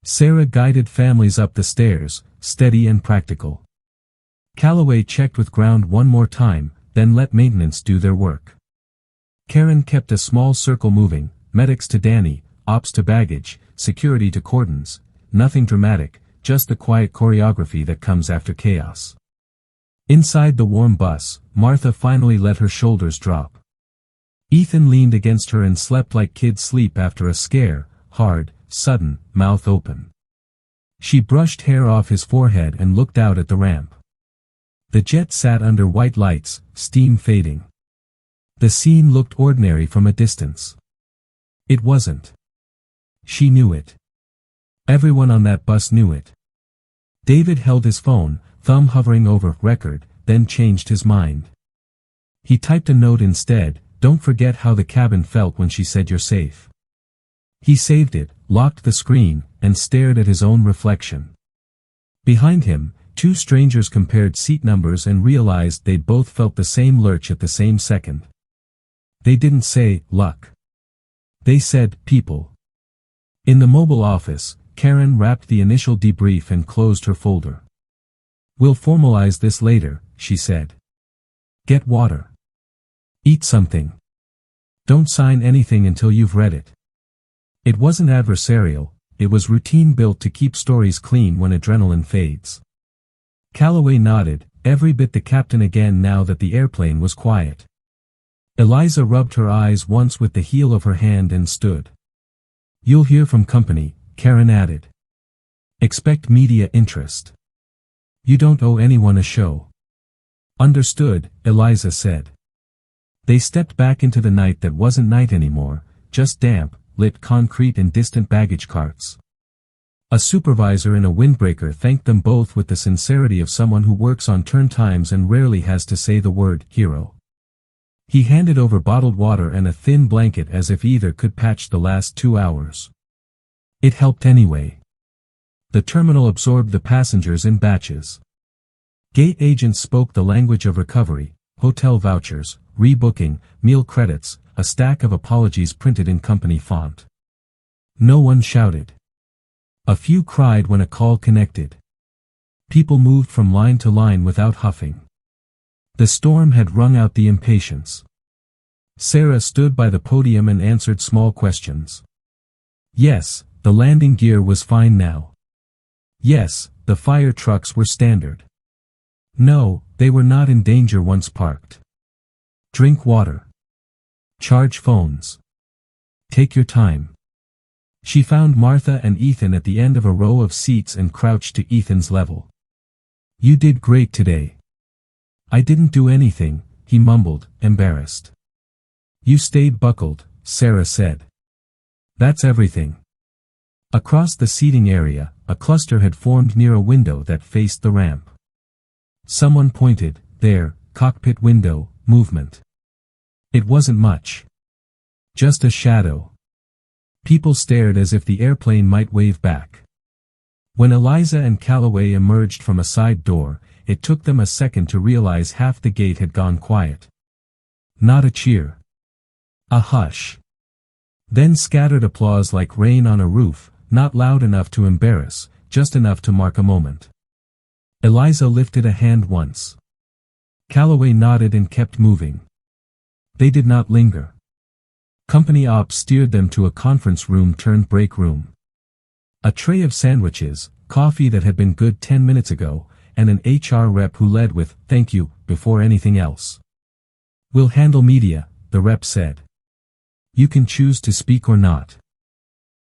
Sarah guided families up the stairs, steady and practical. Callaway checked with ground one more time, then let maintenance do their work. Karen kept a small circle moving, medics to Danny, ops to baggage, security to cordons, nothing dramatic, just the quiet choreography that comes after chaos. Inside the warm bus, Martha finally let her shoulders drop. Ethan leaned against her and slept like kids sleep after a scare, hard, sudden, mouth open. She brushed hair off his forehead and looked out at the ramp. The jet sat under white lights, steam fading. The scene looked ordinary from a distance. It wasn't. She knew it. Everyone on that bus knew it. David held his phone, thumb hovering over record, then changed his mind. He typed a note instead, don't forget how the cabin felt when she said you're safe. He saved it, locked the screen, and stared at his own reflection. Behind him, two strangers compared seat numbers and realized they'd both felt the same lurch at the same second. They didn't say, luck. They said, people. In the mobile office, Karen wrapped the initial debrief and closed her folder. We'll formalize this later, she said. Get water. Eat something. Don't sign anything until you've read it. It wasn't adversarial, it was routine built to keep stories clean when adrenaline fades. Callaway nodded, every bit the captain again now that the airplane was quiet. Eliza rubbed her eyes once with the heel of her hand and stood. You'll hear from company, Karen added. Expect media interest. You don't owe anyone a show. Understood, Eliza said. They stepped back into the night that wasn't night anymore, just damp, lit concrete and distant baggage carts. A supervisor in a windbreaker thanked them both with the sincerity of someone who works on turn times and rarely has to say the word hero. He handed over bottled water and a thin blanket as if either could patch the last 2 hours. It helped anyway. The terminal absorbed the passengers in batches. Gate agents spoke the language of recovery, hotel vouchers, rebooking, meal credits, a stack of apologies printed in company font. No one shouted. A few cried when a call connected. People moved from line to line without huffing. The storm had wrung out the impatience. Sarah stood by the podium and answered small questions. Yes, the landing gear was fine now. Yes, the fire trucks were standard. No, they were not in danger once parked. Drink water. Charge phones. Take your time. She found Martha and Ethan at the end of a row of seats and crouched to Ethan's level. You did great today. I didn't do anything, he mumbled, embarrassed. You stayed buckled, Sarah said. That's everything. Across the seating area, a cluster had formed near a window that faced the ramp. Someone pointed, there, cockpit window, movement. It wasn't much. Just a shadow. People stared as if the airplane might wave back. When Eliza and Calloway emerged from a side door, it took them a second to realize half the gate had gone quiet. Not a cheer. A hush. Then scattered applause like rain on a roof, not loud enough to embarrass, just enough to mark a moment. Eliza lifted a hand once. Calloway nodded and kept moving. They did not linger. Company ops steered them to a conference room turned break room. A tray of sandwiches, coffee that had been good 10 minutes ago, and an HR rep who led with, "Thank you," before anything else. "We'll handle media," the rep said. "You can choose to speak or not.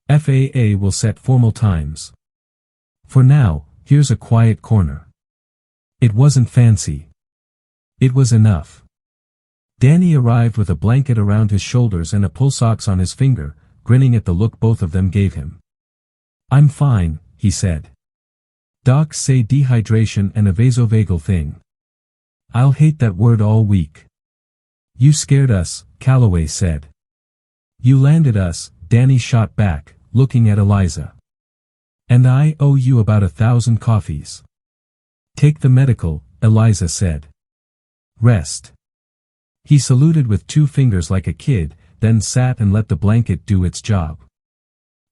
FAA will set formal times. For now, here's a quiet corner." It wasn't fancy. It was enough. Danny arrived with a blanket around his shoulders and a pull socks on his finger, grinning at the look both of them gave him. "I'm fine," he said. "Docs say dehydration and a vasovagal thing. I'll hate that word all week." "You scared us," Calloway said. "You landed us," Danny shot back, looking at Eliza. "And I owe you about 1,000 coffees." "Take the medical," Eliza said. "Rest." He saluted with 2 fingers like a kid, then sat and let the blanket do its job.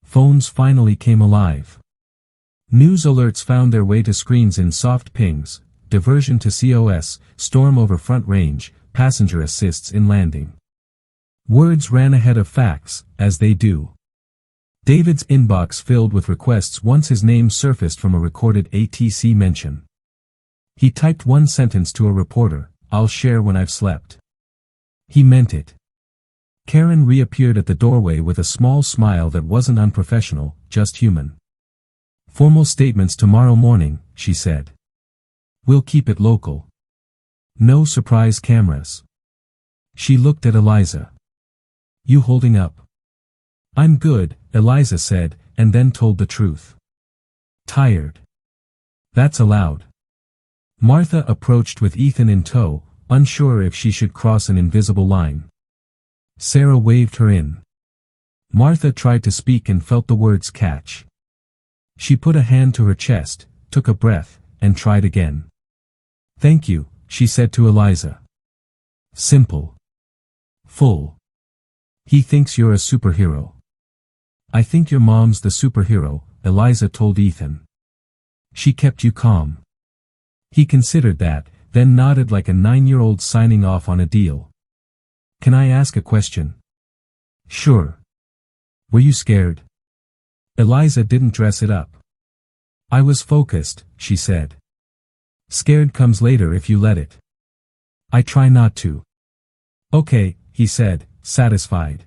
Phones finally came alive. News alerts found their way to screens in soft pings: diversion to COS, storm over front range, passenger assists in landing. Words ran ahead of facts, as they do. David's inbox filled with requests once his name surfaced from a recorded ATC mention. He typed one sentence to a reporter: "I'll share when I've slept." He meant it. Karen reappeared at the doorway with a small smile that wasn't unprofessional, just human. "Formal statements tomorrow morning," she said. "We'll keep it local. No surprise cameras." She looked at Eliza. "You holding up?" "I'm good," Eliza said, and then told the truth. "Tired." "That's allowed." Martha approached with Ethan in tow, unsure if she should cross an invisible line. Sarah waved her in. Martha tried to speak and felt the words catch. She put a hand to her chest, took a breath, and tried again. "Thank you," she said to Eliza. Simple. Full. "He thinks you're a superhero." "I think your mom's the superhero," Eliza told Ethan. "She kept you calm." He considered that, then nodded like a 9-year-old signing off on a deal. "Can I ask a question?" "Sure." "Were you scared?" Eliza didn't dress it up. "I was focused," she said. "Scared comes later if you let it." "I try not to." "Okay," he said, satisfied.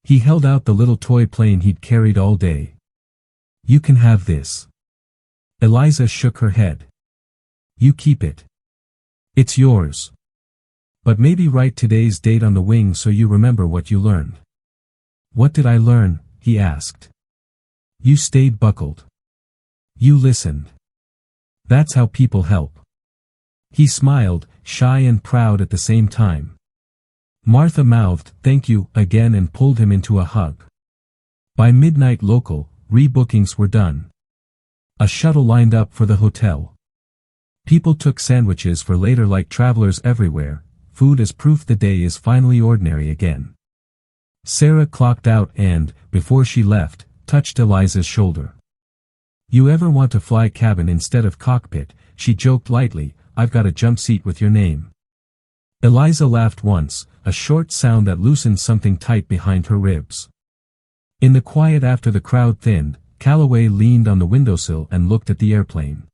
He held out the little toy plane he'd carried all day. "You can have this." Eliza shook her head. "You keep it. It's yours. But maybe write today's date on the wing so you remember what you learned." "What did I learn?" he asked. "You stayed buckled. You listened. That's how people help." He smiled, shy and proud at the same time. Martha mouthed, "Thank you," again and pulled him into a hug. By midnight local, rebookings were done. A shuttle lined up for the hotel. People took sandwiches for later like travelers everywhere, food as proof the day is finally ordinary again. Sarah clocked out and, before she left, touched Eliza's shoulder. "You ever want to fly cabin instead of cockpit?" she joked lightly. "I've got a jump seat with your name." Eliza laughed once, a short sound that loosened something tight behind her ribs. In the quiet after the crowd thinned, Calloway leaned on the windowsill and looked at the airplane.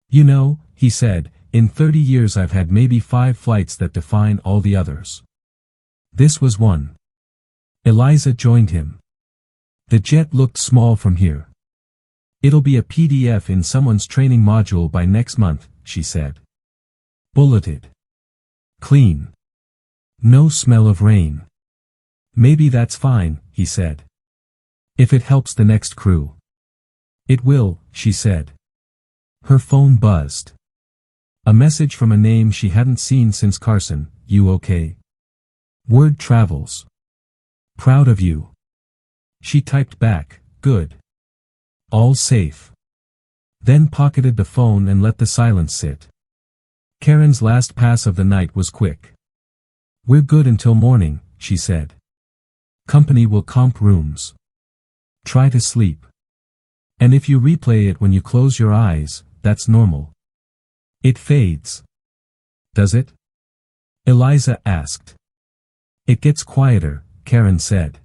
"You know," he said, "in 30 years I've had maybe 5 flights that define all the others. This was one." Eliza joined him. "The jet looked small from here. It'll be a PDF in someone's training module by next month," she said. "Bulleted. Clean. No smell of rain." "Maybe that's fine," he said. "If it helps the next crew." "It will," she said. Her phone buzzed. A message from a name she hadn't seen since Carson. "You okay? Word travels. Proud of you." She typed back, "Good. All safe." Then pocketed the phone and let the silence sit. Karen's last pass of the night was quick. "We're good until morning," she said. "Company will comp rooms. Try to sleep. And if you replay it when you close your eyes, that's normal. It fades." "Does it?" Eliza asked. "It gets quieter," Karen said.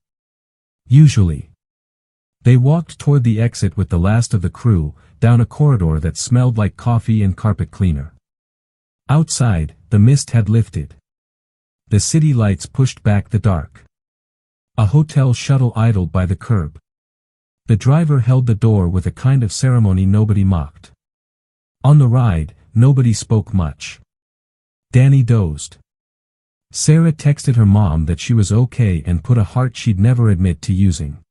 "Usually." They walked toward the exit with the last of the crew, down a corridor that smelled like coffee and carpet cleaner. Outside, the mist had lifted. The city lights pushed back the dark. A hotel shuttle idled by the curb. The driver held the door with a kind of ceremony nobody mocked. On the ride, nobody spoke much. Danny dozed. Sarah texted her mom that she was okay and put a heart she'd never admit to using.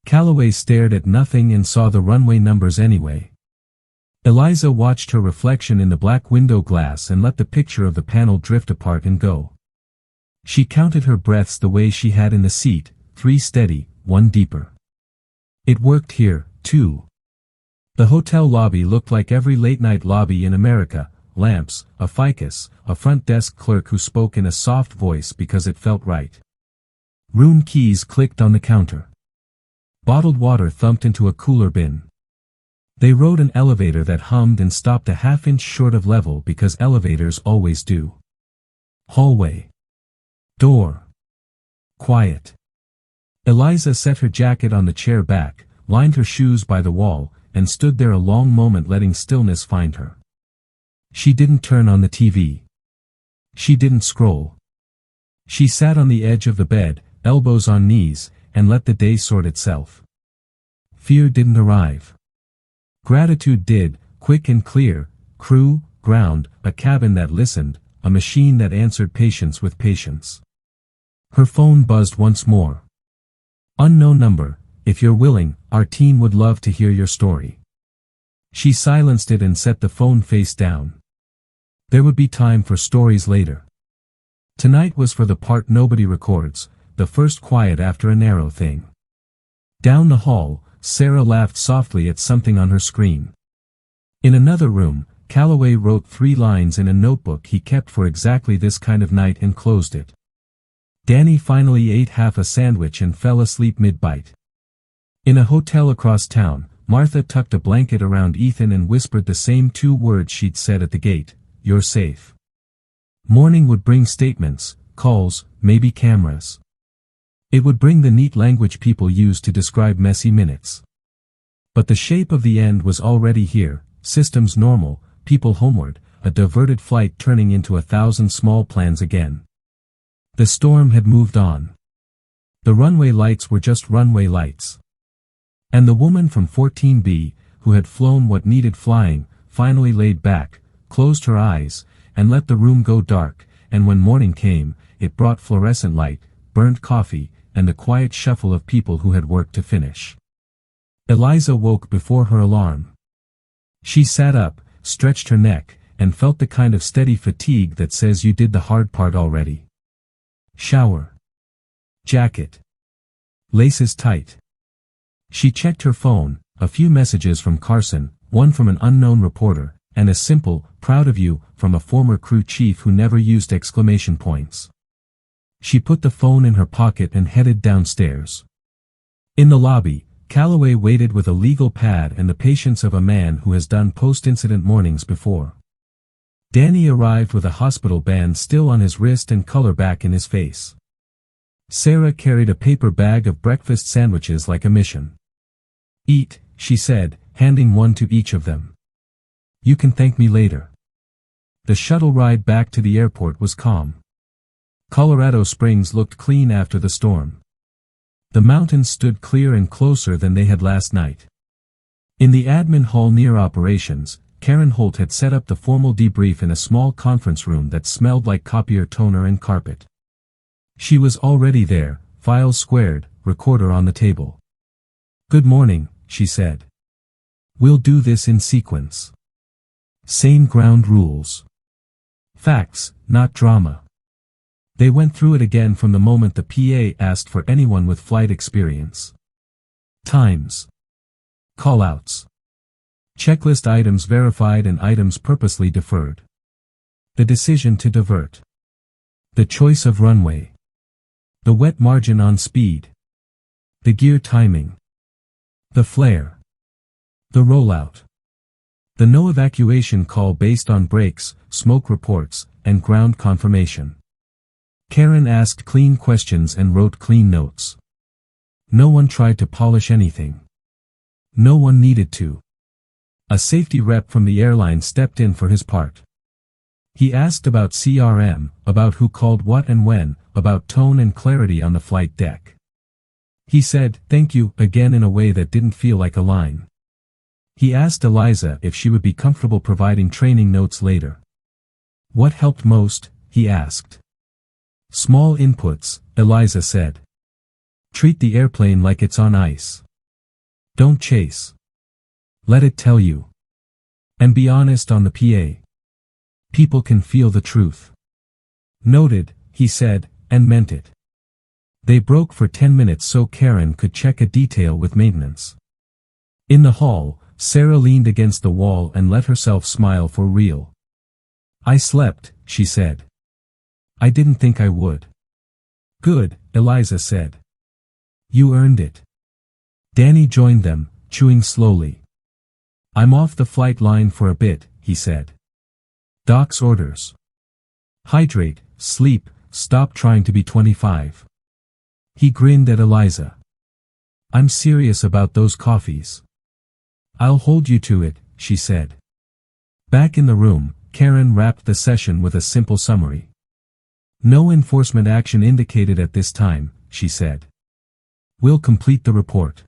Calloway stared at nothing and saw the runway numbers anyway. Eliza watched her reflection in the black window glass and let the picture of the panel drift apart and go. She counted her breaths the way she had in the seat, 3 steady, 1 deeper. It worked here, too. The hotel lobby looked like every late-night lobby in America: lamps, a ficus, a front desk clerk who spoke in a soft voice because it felt right. Room keys clicked on the counter. Bottled water thumped into a cooler bin. They rode an elevator that hummed and stopped a half-inch short of level because elevators always do. Hallway. Door. Quiet. Eliza set her jacket on the chair back, lined her shoes by the wall, and stood there a long moment letting stillness find her. She didn't turn on the TV. She didn't scroll. She sat on the edge of the bed, elbows on knees, and let the day sort itself. Fear didn't arrive. Gratitude did, quick and clear: crew, ground, a cabin that listened, a machine that answered patience with patience. Her phone buzzed once more. "Unknown number, if you're willing, our team would love to hear your story." She silenced it and set the phone face down. There would be time for stories later. Tonight was for the part nobody records, the first quiet after a narrow thing. Down the hall, Sarah laughed softly at something on her screen. In another room, Calloway wrote 3 lines in a notebook he kept for exactly this kind of night and closed it. Danny finally ate half a sandwich and fell asleep mid-bite. In a hotel across town, Martha tucked a blanket around Ethan and whispered the same 2 words she'd said at the gate: "You're safe." Morning would bring statements, calls, maybe cameras. It would bring the neat language people use to describe messy minutes. But the shape of the end was already here: systems normal, people homeward, a diverted flight turning into 1,000 small plans again. The storm had moved on. The runway lights were just runway lights. And the woman from 14B, who had flown what needed flying, finally laid back, closed her eyes, and let the room go dark, and when morning came, it brought fluorescent light, burnt coffee, and the quiet shuffle of people who had work to finish. Eliza woke before her alarm. She sat up, stretched her neck, and felt the kind of steady fatigue that says you did the hard part already. Shower. Jacket. Laces tight. She checked her phone, a few messages from Carson, one from an unknown reporter, and a simple, "proud of you," from a former crew chief who never used exclamation points. She put the phone in her pocket and headed downstairs. In the lobby, Calloway waited with a legal pad and the patience of a man who has done post-incident mornings before. Danny arrived with a hospital band still on his wrist and color back in his face. Sarah carried a paper bag of breakfast sandwiches like a mission. "Eat," she said, handing one to each of them. "You can thank me later." The shuttle ride back to the airport was calm. Colorado Springs looked clean after the storm. The mountains stood clear and closer than they had last night. In the admin hall near operations, Karen Holt had set up the formal debrief in a small conference room that smelled like copier toner and carpet. She was already there, files squared, recorder on the table. "Good morning," she said. "We'll do this in sequence. Same ground rules. Facts, not drama." They went through it again from the moment the PA asked for anyone with flight experience. Times. Callouts. Checklist items verified and items purposely deferred. The decision to divert. The choice of runway. The wet margin on speed. The gear timing. The flare. The rollout. The no evacuation call based on brakes, smoke reports, and ground confirmation. Karen asked clean questions and wrote clean notes. No one tried to polish anything. No one needed to. A safety rep from the airline stepped in for his part. He asked about CRM, about who called what and when, about tone and clarity on the flight deck. He said, "Thank you," again in a way that didn't feel like a line. He asked Eliza if she would be comfortable providing training notes later. "What helped most?" he asked. "Small inputs," Eliza said. "Treat the airplane like it's on ice. Don't chase. Let it tell you. And be honest on the PA. People can feel the truth." "Noted," he said, and meant it. They broke for 10 minutes so Karen could check a detail with maintenance. In the hall, Sarah leaned against the wall and let herself smile for real. "I slept," she said. "I didn't think I would." "Good," Eliza said. "You earned it." Danny joined them, chewing slowly. "I'm off the flight line for a bit," he said. "Doc's orders. Hydrate, sleep, stop trying to be 25. He grinned at Eliza. "I'm serious about those coffees." "I'll hold you to it," she said. Back in the room, Karen wrapped the session with a simple summary. "No enforcement action indicated at this time," she said. "We'll complete the report.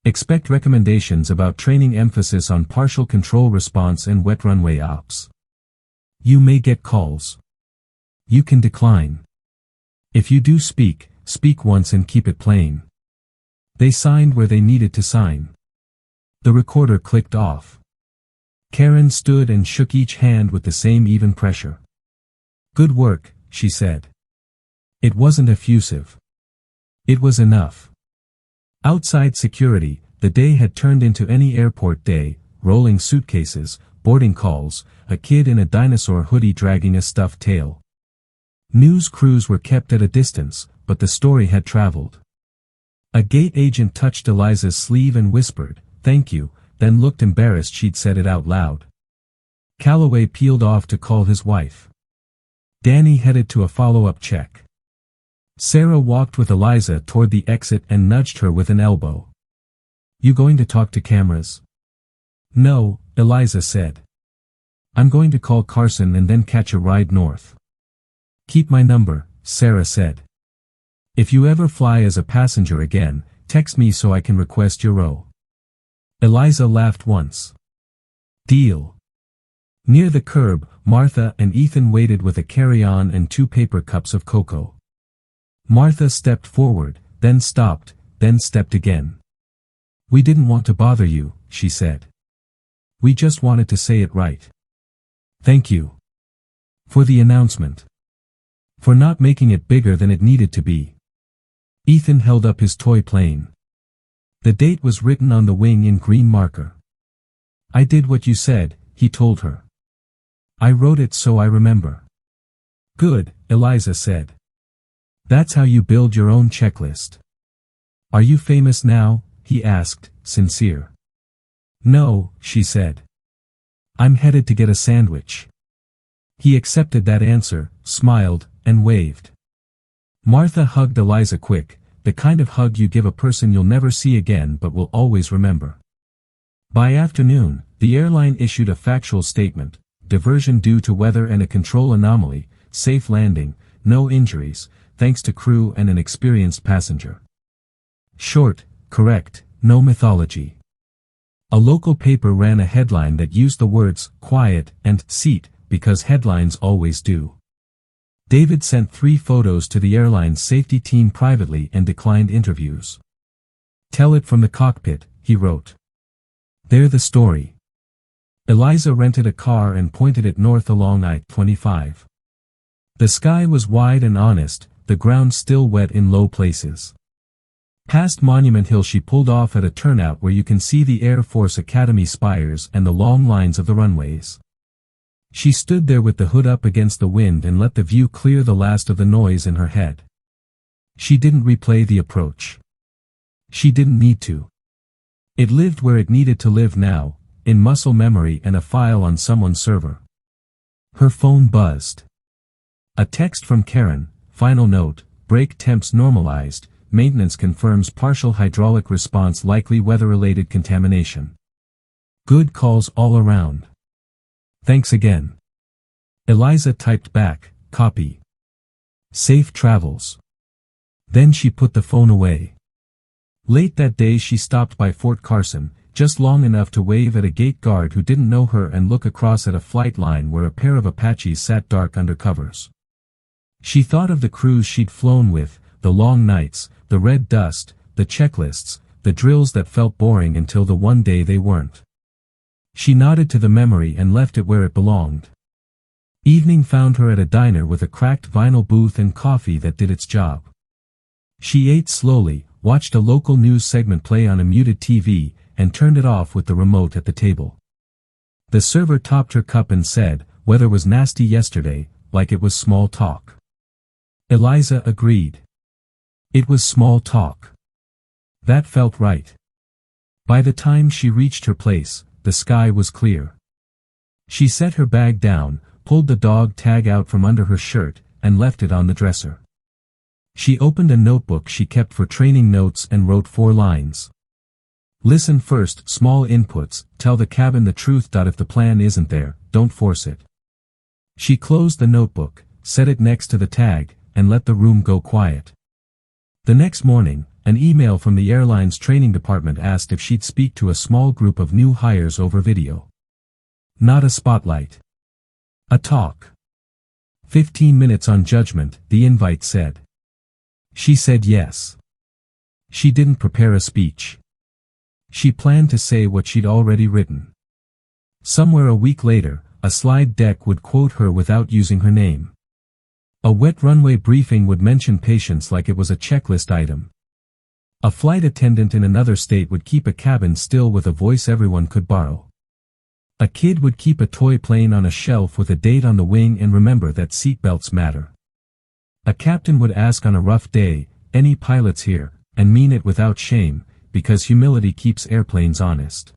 Expect recommendations about training, emphasis on partial control response and wet runway ops. You may get calls. You can decline. If you do speak once and keep it plain." They signed where they needed to sign. The recorder clicked off. Karen stood and shook each hand with the same even pressure. "Good work," she said. It wasn't effusive. It was enough. Outside security, the day had turned into any airport day, rolling suitcases, boarding calls, a kid in a dinosaur hoodie dragging a stuffed tail. News crews were kept at a distance, but the story had traveled. A gate agent touched Eliza's sleeve and whispered, "Thank you," then looked embarrassed she'd said it out loud. Calloway peeled off to call his wife. Danny headed to a follow-up check. Sarah walked with Eliza toward the exit and nudged her with an elbow. "You going to talk to cameras?" "No," Eliza said. "I'm going to call Carson and then catch a ride north." "Keep my number," Sarah said. "If you ever fly as a passenger again, text me so I can request your row." Eliza laughed once. "Deal." Near the curb, Martha and Ethan waited with a carry-on and 2 paper cups of cocoa. Martha stepped forward, then stopped, then stepped again. "We didn't want to bother you," she said. "We just wanted to say it right. Thank you. For the announcement. For not making it bigger than it needed to be." Ethan held up his toy plane. The date was written on the wing in green marker. "I did what you said," he told her. "I wrote it so I remember." "Good," Eliza said. "That's how you build your own checklist." "Are you famous now?" he asked, sincere. "No," she said. "I'm headed to get a sandwich." He accepted that answer, smiled, and waved. Martha hugged Eliza quick, the kind of hug you give a person you'll never see again but will always remember. By afternoon, the airline issued a factual statement: diversion due to weather and a control anomaly, safe landing, no injuries, thanks to crew and an experienced passenger. Short, correct, no mythology. A local paper ran a headline that used the words quiet and seat because headlines always do. David sent 3 photos to the airline's safety team privately and declined interviews. Tell it from the cockpit, he wrote. They're the story. Eliza rented a car and pointed it north along I-25. The sky was wide and honest, the ground still wet in low places. Past Monument Hill she pulled off at a turnout where you can see the Air Force Academy spires and the long lines of the runways. She stood there with the hood up against the wind and let the view clear the last of the noise in her head. She didn't replay the approach. She didn't need to. It lived where it needed to live now, in muscle memory and a file on someone's server. Her phone buzzed. A text from Karen: final note, brake temps normalized, maintenance confirms partial hydraulic response, likely weather-related contamination. Good calls all around. Thanks again. Eliza typed back, copy. Safe travels. Then she put the phone away. Late that day she stopped by Fort Carson, just long enough to wave at a gate guard who didn't know her and look across at a flight line where a pair of Apaches sat dark under covers. She thought of the crews she'd flown with, the long nights, the red dust, the checklists, the drills that felt boring until the one day they weren't. She nodded to the memory and left it where it belonged. Evening found her at a diner with a cracked vinyl booth and coffee that did its job. She ate slowly, watched a local news segment play on a muted TV, and turned it off with the remote at the table. The server topped her cup and said, "Weather was nasty yesterday," like it was small talk. Eliza agreed. It was small talk. That felt right. By the time she reached her place, the sky was clear. She set her bag down, pulled the dog tag out from under her shirt, and left it on the dresser. She opened a notebook she kept for training notes and wrote 4 lines. Listen first, small inputs, tell the cabin the truth. If the plan isn't there, don't force it. She closed the notebook, set it next to the tag, and let the room go quiet. The next morning, an email from the airline's training department asked if she'd speak to a small group of new hires over video. Not a spotlight. A talk. 15 minutes on judgment, the invite said. She said yes. She didn't prepare a speech. She planned to say what she'd already written. Somewhere a week later, a slide deck would quote her without using her name. A wet runway briefing would mention patience like it was a checklist item. A flight attendant in another state would keep a cabin still with a voice everyone could borrow. A kid would keep a toy plane on a shelf with a date on the wing and remember that seatbelts matter. A captain would ask on a rough day, "Any pilots here?" and mean it without shame, because humility keeps airplanes honest.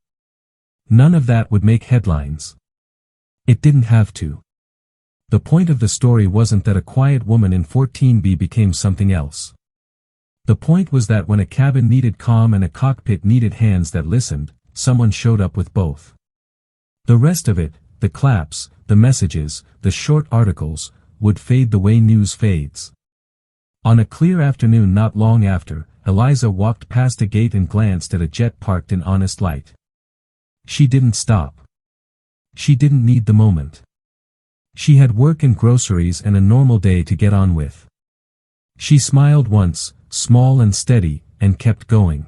None of that would make headlines. It didn't have to. The point of the story wasn't that a quiet woman in 14B became something else. The point was that when a cabin needed calm and a cockpit needed hands that listened, someone showed up with both. The rest of it, the claps, the messages, the short articles, would fade the way news fades. On a clear afternoon not long after, Eliza walked past a gate and glanced at a jet parked in honest light. She didn't stop. She didn't need the moment. She had work and groceries and a normal day to get on with. She smiled once, small and steady, and kept going.